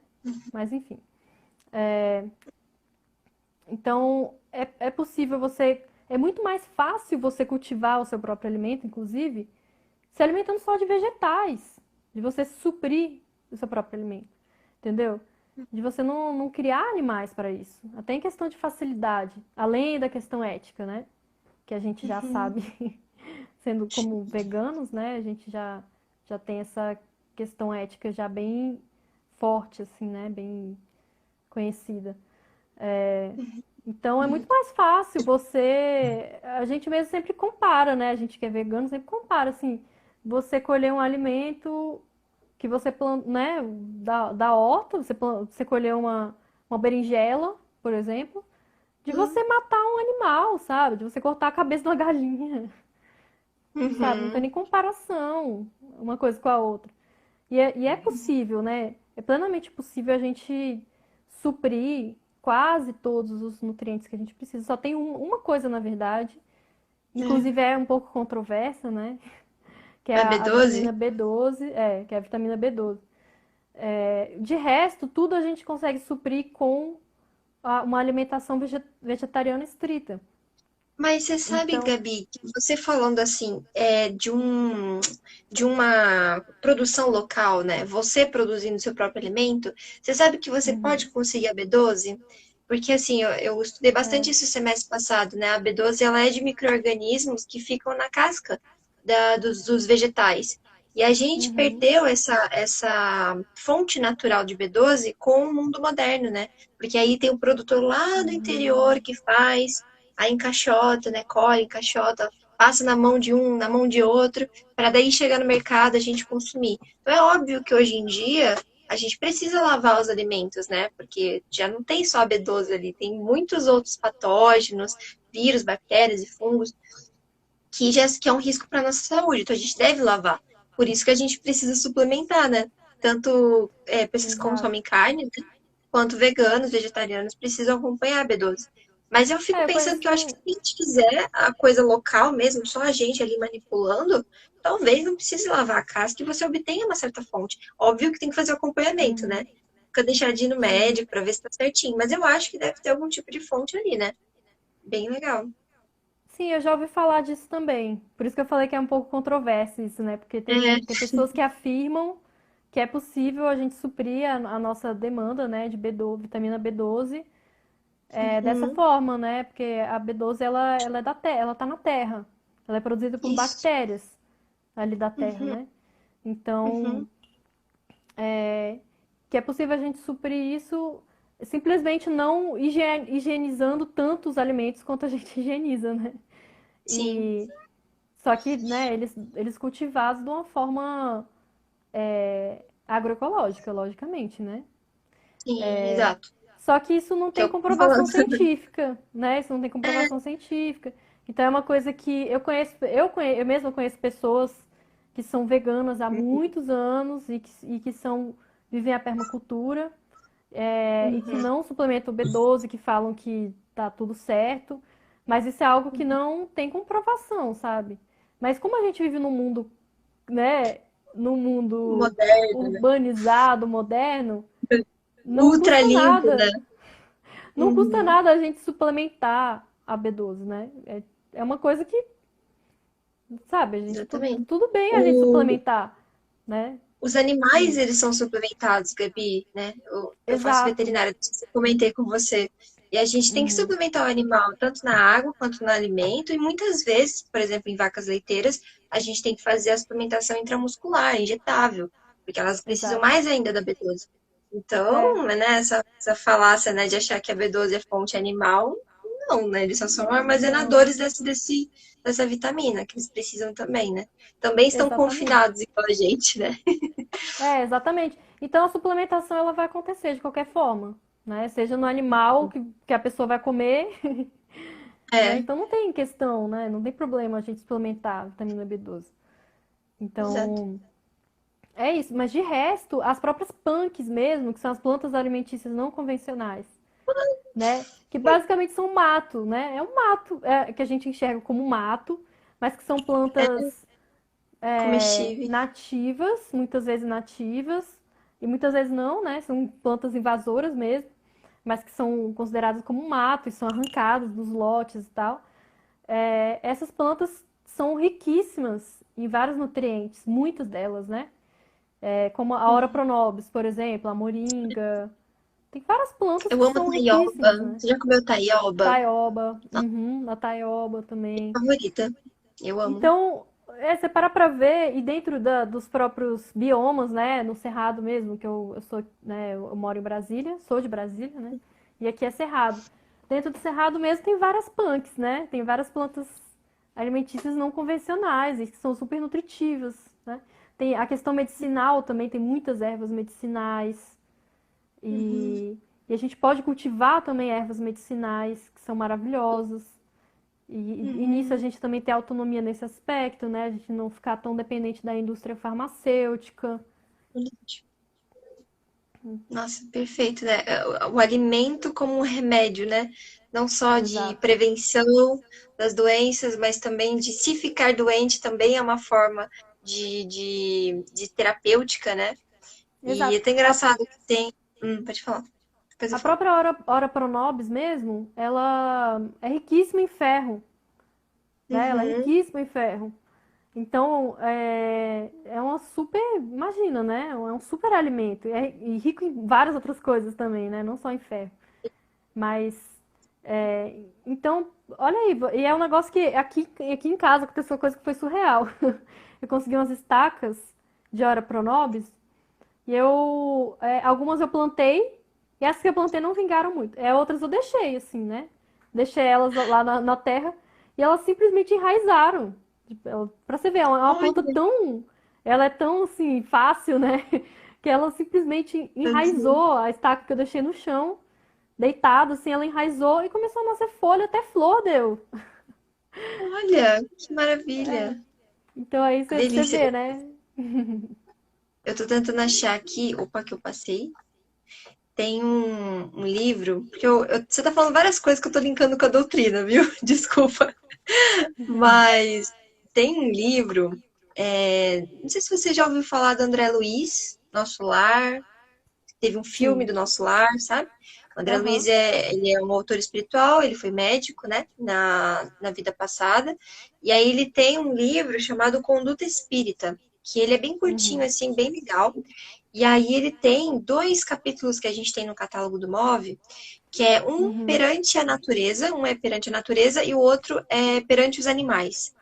Mas enfim. Então, é possível você. É muito mais fácil você cultivar o seu próprio alimento, inclusive, se alimentando só de vegetais. De você suprir o seu próprio alimento. Entendeu? De você não criar animais para isso. Até em questão de facilidade. Além da questão ética, né? Que a gente já Uhum, sabe, sendo como veganos, né? A gente já tem essa questão ética já bem forte, assim, né? Bem conhecida. Então é muito mais fácil você. A gente mesmo sempre compara, né? A gente que é vegano sempre compara, assim, você colher um alimento que você planta, né? Da horta, você colher uma berinjela, por exemplo, de você matar um animal, sabe? De você cortar a cabeça de uma galinha. Sabe? Não tem uhum, nem comparação uma coisa com a outra. E é possível, né? É plenamente possível a gente suprir quase todos os nutrientes que a gente precisa. Só tem uma coisa, na verdade, é. inclusive é um pouco controversa, né? Que é A a vitamina B12? B12, que é a vitamina B12. De resto, tudo a gente consegue suprir com uma alimentação vegetariana estrita. Mas você sabe, Então, Gabi, que você falando assim, de uma produção local, né? Você produzindo seu próprio alimento, você sabe que você pode uhum, conseguir a B12? Porque assim, eu estudei bastante isso semestre passado, né? A B12 ela é de micro-organismos que ficam na casca dos vegetais. E a gente uhum, perdeu essa fonte natural de B12 com o mundo moderno, né? Porque aí tem um produtor lá do interior que faz a encaixota, né? Colhe, encaixota, passa na mão de um, na mão de outro, para daí chegar no mercado a gente consumir. Então é óbvio que hoje em dia a gente precisa lavar os alimentos, né? Porque já não tem só a B12 ali, tem muitos outros patógenos, vírus, bactérias e fungos que é um risco para nossa saúde. Então a gente deve lavar. Por isso que a gente precisa suplementar, né? Tanto pessoas que exato. consomem carne, né? Quanto veganos, vegetarianos precisam acompanhar a B12. Mas eu fico Eu pensando que eu acho que conheço. se a gente fizer a coisa local mesmo, só a gente ali manipulando, talvez não precise lavar a casca e você obtenha uma certa fonte. Óbvio que tem que fazer o acompanhamento, né? Uhum, Nunca deixar de ir no sim. médico para ver se tá certinho. Mas eu acho que deve ter algum tipo de fonte ali, né? Bem legal. Sim, eu já ouvi falar disso também. Por isso que eu falei que é um pouco controverso isso, né? Porque É. tem pessoas que afirmam que é possível a gente suprir a nossa demanda, né, de B12, vitamina B12, dessa Uhum. forma, né? Porque a B12 ela é da terra, ela tá na terra. Ela é produzida por Isso. bactérias ali da terra, Uhum. né? Então, Uhum. que é possível a gente suprir isso simplesmente não higienizando tanto os alimentos quanto a gente higieniza, né? Sim. E só que, né, eles cultivados de uma forma agroecológica, logicamente, né? Sim, exato. Só que isso não Que é tem o que eu tô comprovação falando. científica, né? Isso não tem É. comprovação científica. Então é uma coisa que eu mesma conheço pessoas que são veganas há muitos anos e que vivem a permacultura, e que Uhum. não suplementam o B12, que falam que tá tudo certo, mas isso é algo que não tem comprovação, sabe? Mas como a gente vive num mundo, né, num mundo Moderno, né? urbanizado, moderno, não Ultra custa limpo, né? nada. Não custa Uhum. nada a gente suplementar a B12, né? É uma coisa que, sabe, a gente Exatamente. tudo bem a gente O, suplementar, né? os animais, eles são suplementados, Gabi, né? Eu faço Exato. veterinária, não sei se eu comentei com você. E a gente tem que Uhum. suplementar o animal tanto na água quanto no alimento. E muitas vezes, por exemplo, em vacas leiteiras, a gente tem que fazer a suplementação intramuscular, injetável, porque elas precisam Exato. mais ainda da B12. É, Então, né, essa falácia, né, de achar que a B12 é fonte animal, não, né? Eles só são não, armazenadores dessa vitamina, que eles precisam também, né? Também estão exatamente. confinados igual a gente, né? É, exatamente. Então a suplementação ela vai acontecer de qualquer forma, né? Seja no animal que a pessoa vai comer, né? É, Então não tem questão, né? Não tem problema a gente suplementar a vitamina B12. exato. Então, é isso. Mas de resto, as próprias punks mesmo, que são as plantas alimentícias não convencionais, né? Que basicamente são mato, né? É um mato, que a gente enxerga como mato, mas que são É plantas comestível. nativas, muitas vezes nativas, e muitas vezes não, né? São plantas invasoras mesmo, mas que são consideradas como mato e são arrancadas dos lotes e tal. Essas plantas são riquíssimas em vários nutrientes, muitas delas, né? Como a Ora pronobis, por exemplo, a moringa. Tem várias plantas Eu que amo são riquíssimas, taioba. né? Você já comeu taioba? Taioba, Nossa, a taioba também. favorita. Eu amo. Então, você para pra ver, e dentro dos próprios biomas, né, no Cerrado mesmo, que eu sou, né, eu moro em Brasília, sou de Brasília, né, e aqui é Cerrado. Dentro do Cerrado mesmo tem várias punks, né, tem várias plantas alimentícias não convencionais, e que são super nutritivas, né. Tem a questão medicinal também, tem muitas ervas medicinais, Uhum. e, e a gente pode cultivar também ervas medicinais, que são maravilhosas. E nisso a Uhum. gente também tem autonomia nesse aspecto, né? A gente não ficar tão dependente da indústria farmacêutica. Nossa, perfeito, né? O alimento como um remédio, né? Não só de Exato. prevenção das doenças, mas também de se ficar doente também é uma forma de terapêutica, né? E Exato. é tão engraçado que tem. Pode falar. Depois eu A falo. própria Ora Pronobis mesmo, ela é riquíssima em ferro, né? Ela é Uhum. riquíssima em ferro. Então, é uma super, imagina, né? É um super alimento. E rico em várias outras coisas também, né? Não só em ferro. Mas, então, olha aí, e é um negócio que aqui em casa aconteceu uma coisa que foi surreal. Eu consegui umas estacas de Ora Pronobis e algumas eu plantei e as que eu plantei não vingaram muito. Outras eu deixei, assim, né? Deixei elas lá na terra e elas simplesmente enraizaram. Pra você ver, é uma planta Olha. tão. Ela é tão, assim, fácil, né? Que ela simplesmente Uhum. enraizou a estaca que eu deixei no chão deitado, assim, ela enraizou e começou a nascer folha, até flor deu. Olha, que maravilha. Então aí Que você delícia. vê, né? Eu tô tentando achar aqui. Opa, que eu passei. Tem um livro, porque você tá falando várias coisas que eu tô linkando com a doutrina, viu? Desculpa. Mas tem um livro, não sei se você já ouviu falar do André Luiz, Nosso Lar, teve um filme Sim. do Nosso Lar, sabe? O André Luiz Aham. ele é um autor espiritual, ele foi médico, né, na vida passada, e aí ele tem um livro chamado Conduta Espírita, que ele é bem curtinho, Uhum. assim, bem legal, e aí ele tem dois capítulos que a gente tem no catálogo do Move, que é um Uhum. perante a natureza, um é perante a natureza e o outro é perante os animais.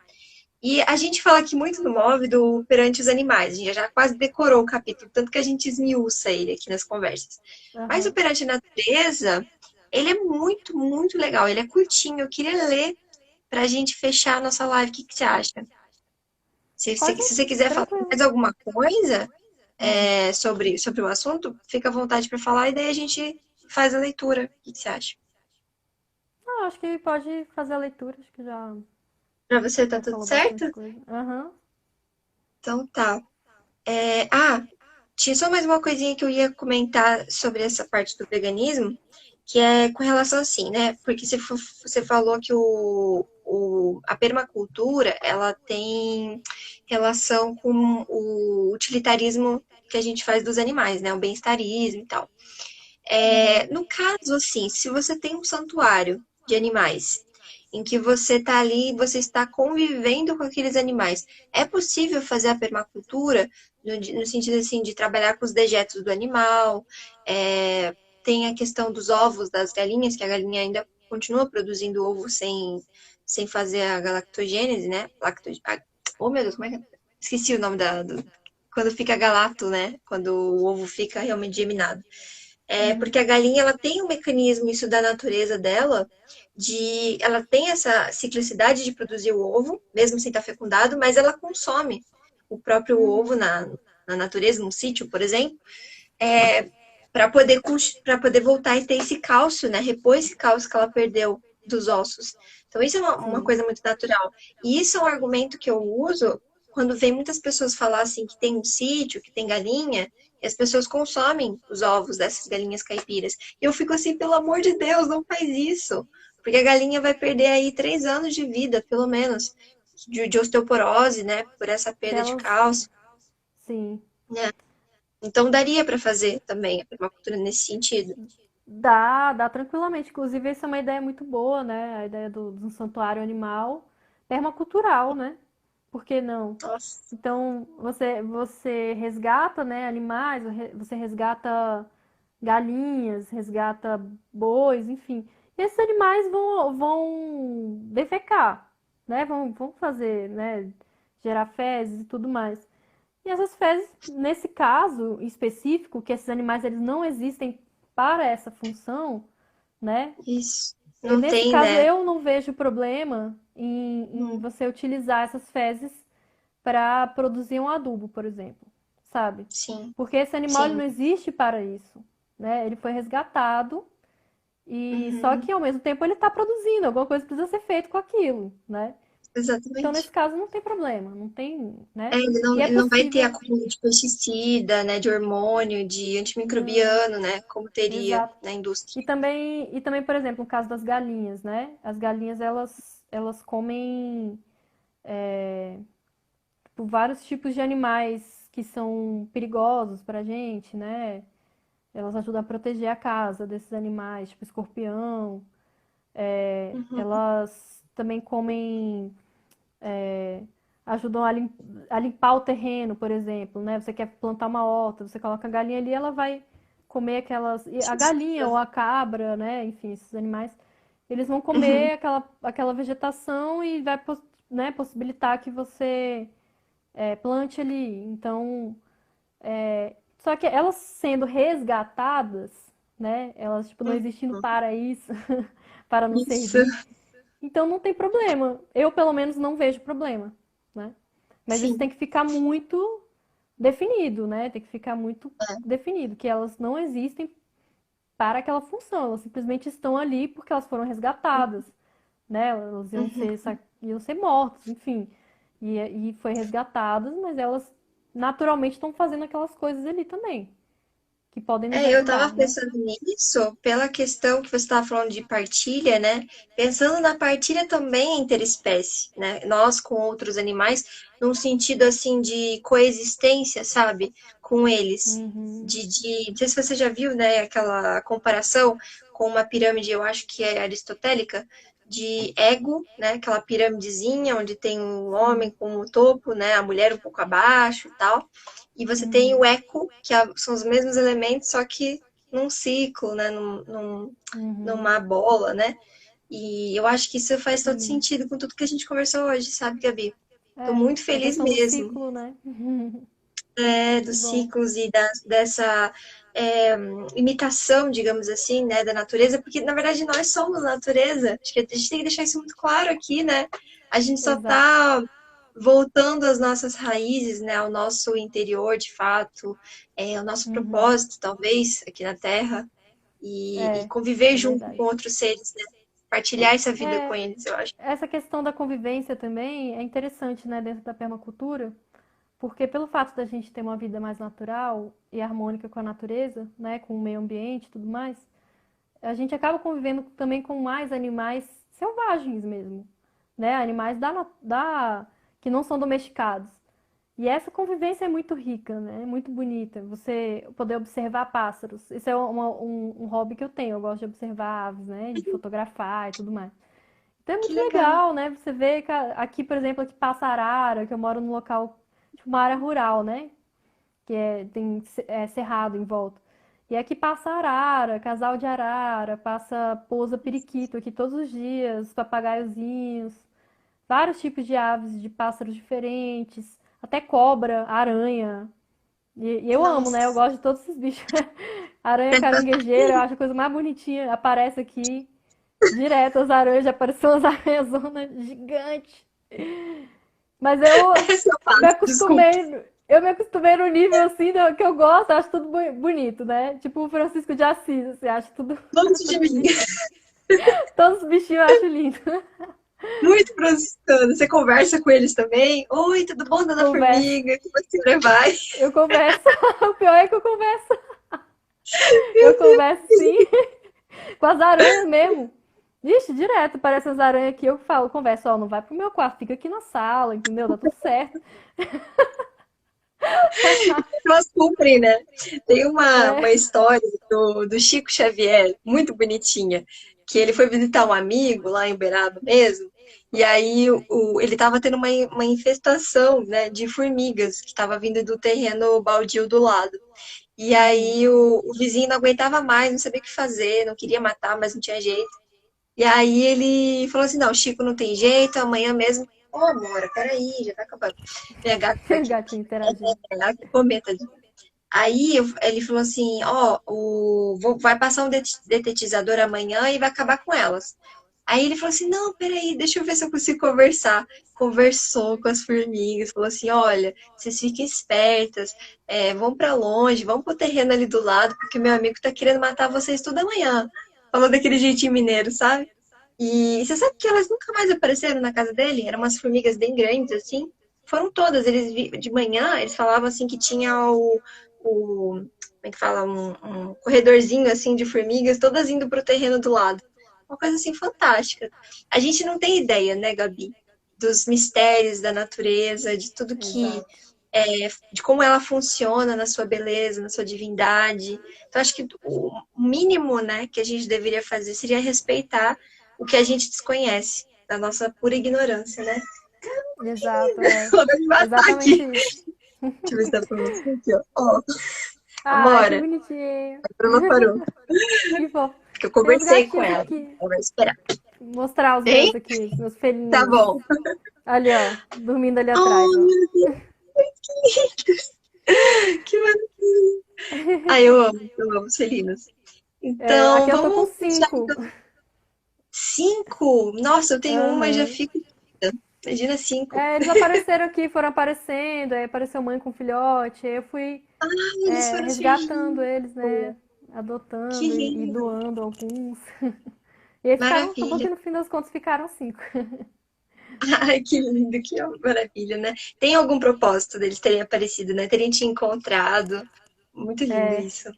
E a gente fala aqui muito no Move do perante os animais, a gente já quase decorou o capítulo, tanto que a gente esmiuça ele aqui nas conversas. Mas o Aham. perante a natureza, ele é muito, muito legal, ele é curtinho, eu queria ler para a gente fechar a nossa live, o que você acha? Pode, Se você quiser falar tranquilo. mais alguma coisa Hum. sobre o assunto, fica à vontade para falar e daí a gente faz a leitura. O que você acha? Ah, acho que pode fazer a leitura, acho que Para você tá já tudo falou certo? bastante coisa. Aham. Então tá. Tinha só mais uma coisinha que eu ia comentar sobre essa parte do veganismo, que é com relação assim, né? Porque você falou que a permacultura, ela tem relação com o utilitarismo que a gente faz dos animais, né? O bem-estarismo e tal. Uhum. No caso, assim, se você tem um santuário de animais, em que você está ali, você está convivendo com aqueles animais, é possível fazer a permacultura no sentido assim de trabalhar com os dejetos do animal, tem a questão dos ovos das galinhas, que a galinha ainda continua produzindo ovo sem fazer a galactogênese, né? Oh, meu Deus, como é que é? Esqueci o nome quando fica galato, né? Quando o ovo fica realmente geminado. É Uhum. porque a galinha ela tem um mecanismo, isso da natureza dela, ela tem essa ciclicidade de produzir o ovo, mesmo sem estar fecundado, mas ela consome o próprio ovo Uhum. na natureza, num sítio, por exemplo, é, para poder voltar e ter esse cálcio, né? Repor esse cálcio que ela perdeu dos ossos. Então, isso é uma Sim. coisa muito natural. E isso é um argumento que eu uso quando vem muitas pessoas falar assim que tem um sítio, que tem galinha, e as pessoas consomem os ovos dessas galinhas caipiras. E eu fico assim, pelo amor de Deus, não faz isso. Porque a galinha vai perder aí 3 anos de vida, pelo menos, de osteoporose, né? Por essa Se perda de elas. cálcio, Sim. né? Então daria para fazer também a permacultura nesse sentido. Dá tranquilamente. Inclusive, essa é uma ideia muito boa, né? A ideia do santuário animal permacultural, né? Por que não? Nossa. Então, você resgata, né, animais, você resgata galinhas, resgata bois, enfim. E esses animais vão defecar, né? Vão fazer, né, gerar fezes e tudo mais. E essas fezes, nesse caso específico, que esses animais eles não existem para essa função, né? Isso. E Não nesse tem, caso, né? eu não vejo problema em Hum, você utilizar essas fezes para produzir um adubo, por exemplo, sabe? sim, Porque esse animal ele sim. não existe para isso, né? Ele foi resgatado e só Uhum, que ao mesmo tempo ele está produzindo, alguma coisa precisa ser feita com aquilo, né? Então nesse exatamente. caso não tem problema, não tem, É, né? ele E não, é ele não vai ter possível, acúmulo de pesticida, né? De hormônio, de não, antimicrobiano, né? Como teria exato. na indústria. E também, por exemplo, no caso das galinhas, né? As galinhas elas comem tipo, vários tipos de animais que são perigosos pra gente, né? Elas ajudam a proteger a casa desses animais, tipo escorpião. Uhum, Elas também comem, ajudam a limpar o terreno, por exemplo, né? Você quer plantar uma horta, você coloca a galinha ali, ela vai comer aquelas. E a galinha ou a cabra, né? Enfim, esses animais, eles vão uhum. comer aquela vegetação e vai, né, possibilitar que você plante ali. Então, só que elas sendo resgatadas, né? Elas, tipo, não existindo Uhum. para isso, para nos Isso. servir. Então não tem problema. Eu, pelo menos, não vejo problema, né? Mas isso tem Sim. que ficar muito definido, né? Tem que ficar muito É. definido que elas não existem para aquela função. Elas simplesmente estão ali porque elas foram resgatadas, né? Elas Uhum. iam ser mortas, enfim. E foi resgatadas, mas elas naturalmente estão fazendo aquelas coisas ali também, que podem nos Eu estava ajudar, né? pensando nisso pela questão que você estava falando de partilha, né? Pensando na partilha também interespécie, né? Nós com outros animais, num sentido assim de coexistência, sabe? Com eles. Uhum, Não sei se você já viu, né? Aquela comparação com uma pirâmide, eu acho que é aristotélica, de ego, né? Aquela piramidezinha onde tem o homem sim. como topo, né? A mulher um pouco abaixo e tal. E você tem o Uhum, eco, são os mesmos elementos, só que num ciclo, né? uhum, Numa bola, né? E eu acho que isso faz todo sim. sentido com tudo que a gente conversou hoje, sabe, Gabi? Tô É, muito a feliz questão do mesmo, ciclo, né? Que dos bom. ciclos e dessa imitação, digamos assim, né, da natureza, porque na verdade nós somos natureza. Acho que a gente tem que deixar isso muito claro aqui, né? A gente só Exato. tá voltando às nossas raízes, né, ao nosso interior, de fato, ao nosso Uhum. propósito, talvez, aqui na Terra, e É, conviver é junto com verdade. outros seres, né? Partilhar essa vida com É, eles, eu acho. essa questão da convivência também é interessante, né, dentro da permacultura, porque pelo fato da gente ter uma vida mais natural e harmônica com a natureza, né, com o meio ambiente e tudo mais, a gente acaba convivendo também com mais animais selvagens mesmo, né, animais que não são domesticados. E essa convivência é muito rica, né? É muito bonita. Você poder observar pássaros. Isso é um hobby que eu tenho. Eu gosto de observar aves, né? De fotografar e tudo mais. Então é Que muito legal. legal, né? Você vê que aqui, por exemplo, aqui passa arara, que eu moro num local, tipo uma área rural, né? Que tem cerrado em volta. E aqui passa arara, casal de arara, passa pousa periquito aqui todos os dias, papagaiozinhos, vários tipos de aves, de pássaros diferentes, até cobra, aranha. E eu amo, né? Eu Nossa. gosto de todos esses bichos. Aranha caranguejeira, eu acho a coisa mais bonitinha. Aparece aqui direto as aranhas, já apareceu umas aranhazonas gigantes. Mas Essa eu me faço, desculpa. acostumei, eu me acostumei no nível assim que eu gosto, eu acho tudo bonito, né? Tipo o Francisco de Assis, assim, acho tudo Longe de mim. bonitinho. Todos os bichinhos eu acho lindo. Muito franciscano. Você conversa com eles também? Oi, tudo bom, dona Converso, Formiga? Como você vai? eu converso. O pior é que eu converso. Meu Eu Deus. converso sim, com as aranhas mesmo. Vixe, direto, parece as aranhas aqui, eu falo, converso, ó, não vai pro meu quarto, fica aqui na sala, entendeu? Tá tudo certo. Elas cumprem, né? Tem uma É. história do Chico Xavier, muito bonitinha, que ele foi visitar um amigo lá em Uberaba mesmo, e aí ele estava tendo uma infestação, né, de formigas que estava vindo do terreno baldio do lado. E Uhum. aí o vizinho não aguentava mais, não sabia o que fazer, não queria matar, mas não tinha jeito. E aí ele falou assim, não, Chico não tem jeito, amanhã mesmo. Ô, amora, peraí, já vai acabar. Minha gata tá aqui. Gatinho interagindo. Ela que comenta. Aí ele falou assim, ó, vai passar um detetizador amanhã e vai acabar com elas. Aí ele falou assim, não, peraí, deixa eu ver se eu consigo conversar. Conversou com as formigas, falou assim, olha, vocês fiquem espertas, vão pra longe, vão pro terreno ali do lado, porque meu amigo tá querendo matar vocês tudo amanhã. Falou daquele jeitinho mineiro, sabe? E você sabe que elas nunca mais apareceram na casa dele? Eram umas formigas bem grandes, assim. Foram todas. De manhã, eles falavam assim que tinha como é que fala? Um corredorzinho assim de formigas, todas indo pro terreno do lado. Uma coisa assim fantástica. A gente não tem ideia, né, Gabi? Dos mistérios da natureza, de tudo que Exato. de como ela funciona na sua beleza, na sua divindade. Então, acho que o mínimo, né, que a gente deveria fazer seria respeitar o que a gente desconhece, da nossa pura ignorância, né? Exato, é. Vou me matar Exatamente aqui. isso. Deixa eu ver se dá pra você aqui, ó. Ó, Ai, que Amora, bonitinho. ela parou. Que fofo. Porque eu Tem uns conversei com gatinhos ela. aqui. Ela vai esperar. Vou mostrar os Tem? meus aqui, os meus Tá felinos. bom. Ali, ó, dormindo ali Oh, atrás, ó. meu Deus, que maravilha. Ah, eu amo os felinos. É, Então, aqui eu tô com vamos fechar 5. então. 5? Nossa, eu tenho uma e já Aham. fico. Imagina 5. É, eles apareceram aqui, foram aparecendo, aí apareceu mãe com filhote, aí eu fui Ai, eles foram resgatando surgindo. eles, né? Que Adotando e lindo. doando alguns. E aí ficaram, acabou Maravilha. que no fim das contas ficaram 5. Ai, que lindo, que maravilha, né? Tem algum propósito deles terem aparecido, né? Terem te encontrado. Muito lindo É, isso.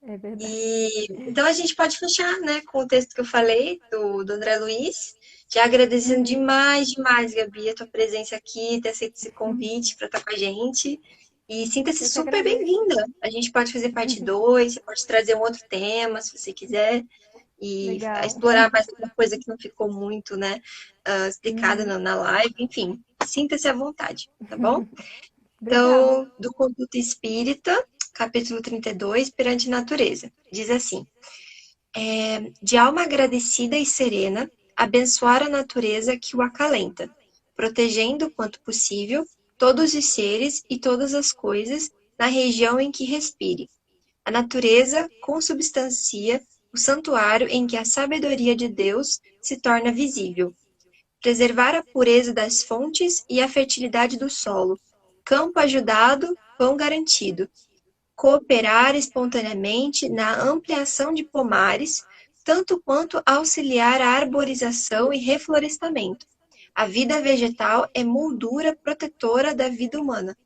é verdade. E então a gente pode fechar, né, com o texto que eu falei do André Luiz, já agradecendo Uhum. demais, demais, Gabi, a tua presença aqui, ter aceito esse convite para estar com a gente. E sinta-se Eu que super agradeço. bem-vinda. A gente pode fazer parte 2, você pode trazer um outro tema, se você quiser, e Legal. explorar mais alguma coisa que não ficou muito, né, explicada Uhum. na live. Enfim, sinta-se à vontade, tá bom? Obrigada. Então, do Conduta Espírita, capítulo 32, Perante a Natureza. Diz assim: de alma agradecida e serena, abençoar a natureza que o acalenta, protegendo, quanto possível, todos os seres e todas as coisas na região em que respire. A natureza consubstancia o santuário em que a sabedoria de Deus se torna visível. Preservar a pureza das fontes e a fertilidade do solo. Campo ajudado, pão garantido. Cooperar espontaneamente na ampliação de pomares, tanto quanto auxiliar a arborização e reflorestamento. A vida vegetal é moldura protetora da vida humana.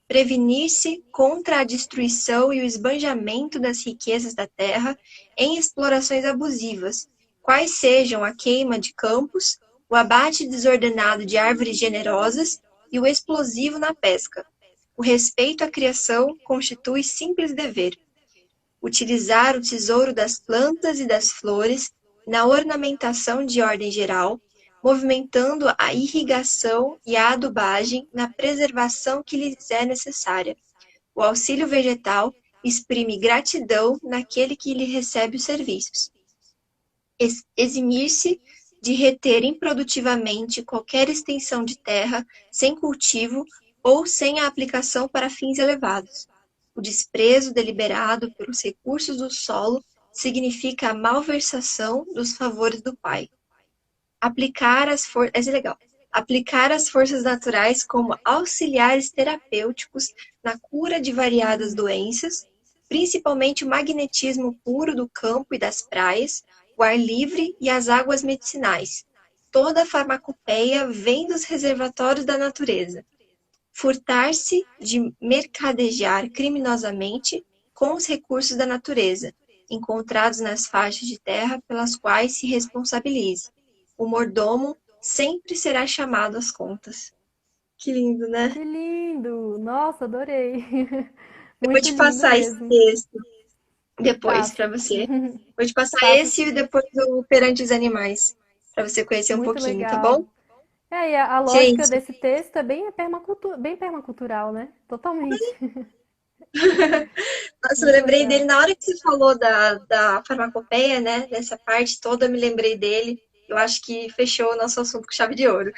Prevenir-se contra a destruição e o esbanjamento das riquezas da terra em explorações abusivas, quais sejam a queima de campos, o abate desordenado de árvores generosas e o explosivo na pesca. O respeito à criação constitui simples dever. Utilizar o tesouro das plantas e das flores na ornamentação de ordem geral, movimentando a irrigação e a adubagem na preservação que lhes é necessária. O auxílio vegetal exprime gratidão naquele que lhe recebe os serviços. Eximir-se de reter improdutivamente qualquer extensão de terra sem cultivo ou sem a aplicação para fins elevados. O desprezo deliberado pelos recursos do solo significa a malversação dos favores do Pai. Essa é legal. Aplicar as forças naturais como auxiliares terapêuticos na cura de variadas doenças, principalmente o magnetismo puro do campo e das praias, o ar livre e as águas medicinais. Toda a farmacopeia vem dos reservatórios da natureza. Furtar-se de mercadejar criminosamente com os recursos da natureza, encontrados nas faixas de terra pelas quais se responsabilize. O mordomo sempre será chamado às contas. Que lindo, né? Que lindo! Nossa, adorei. Eu vou Muito te lindo passar esse mesmo. texto depois para Passe. você. Vou te passar Passo esse e sim. depois o Perante os Animais, para você conhecer um Muito pouquinho, tá bom? legal. É, e a lógica Gente, desse texto é bem permacultural, né? Totalmente. nossa, eu Muito lembrei dele legal. na hora que você falou da farmacopeia, né? Dessa parte toda, eu me lembrei dele. Eu acho que fechou o nosso assunto com chave de ouro.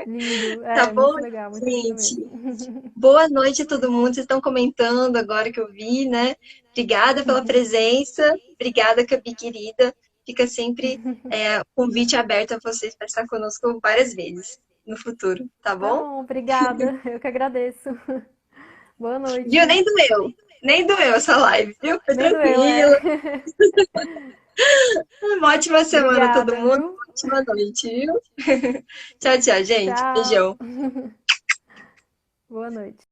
Lindo. Tá É, bom, muito lindo gente? mesmo. Boa noite a todo mundo. Vocês estão comentando agora que eu vi, né? Obrigada pela presença. Obrigada, Gabi, querida. Fica sempre convite aberto a vocês para estar conosco várias vezes no futuro, tá Tá bom? bom, obrigada. Eu que agradeço. Boa Viu? noite. Nem doeu. Nem doeu essa live, viu? Foi Nem doeu, é. tranquilo. Uma ótima semana a todo Obrigada, mundo. viu? Uma ótima noite, viu? Tchau, tchau, gente. Tchau. Beijão. Boa noite.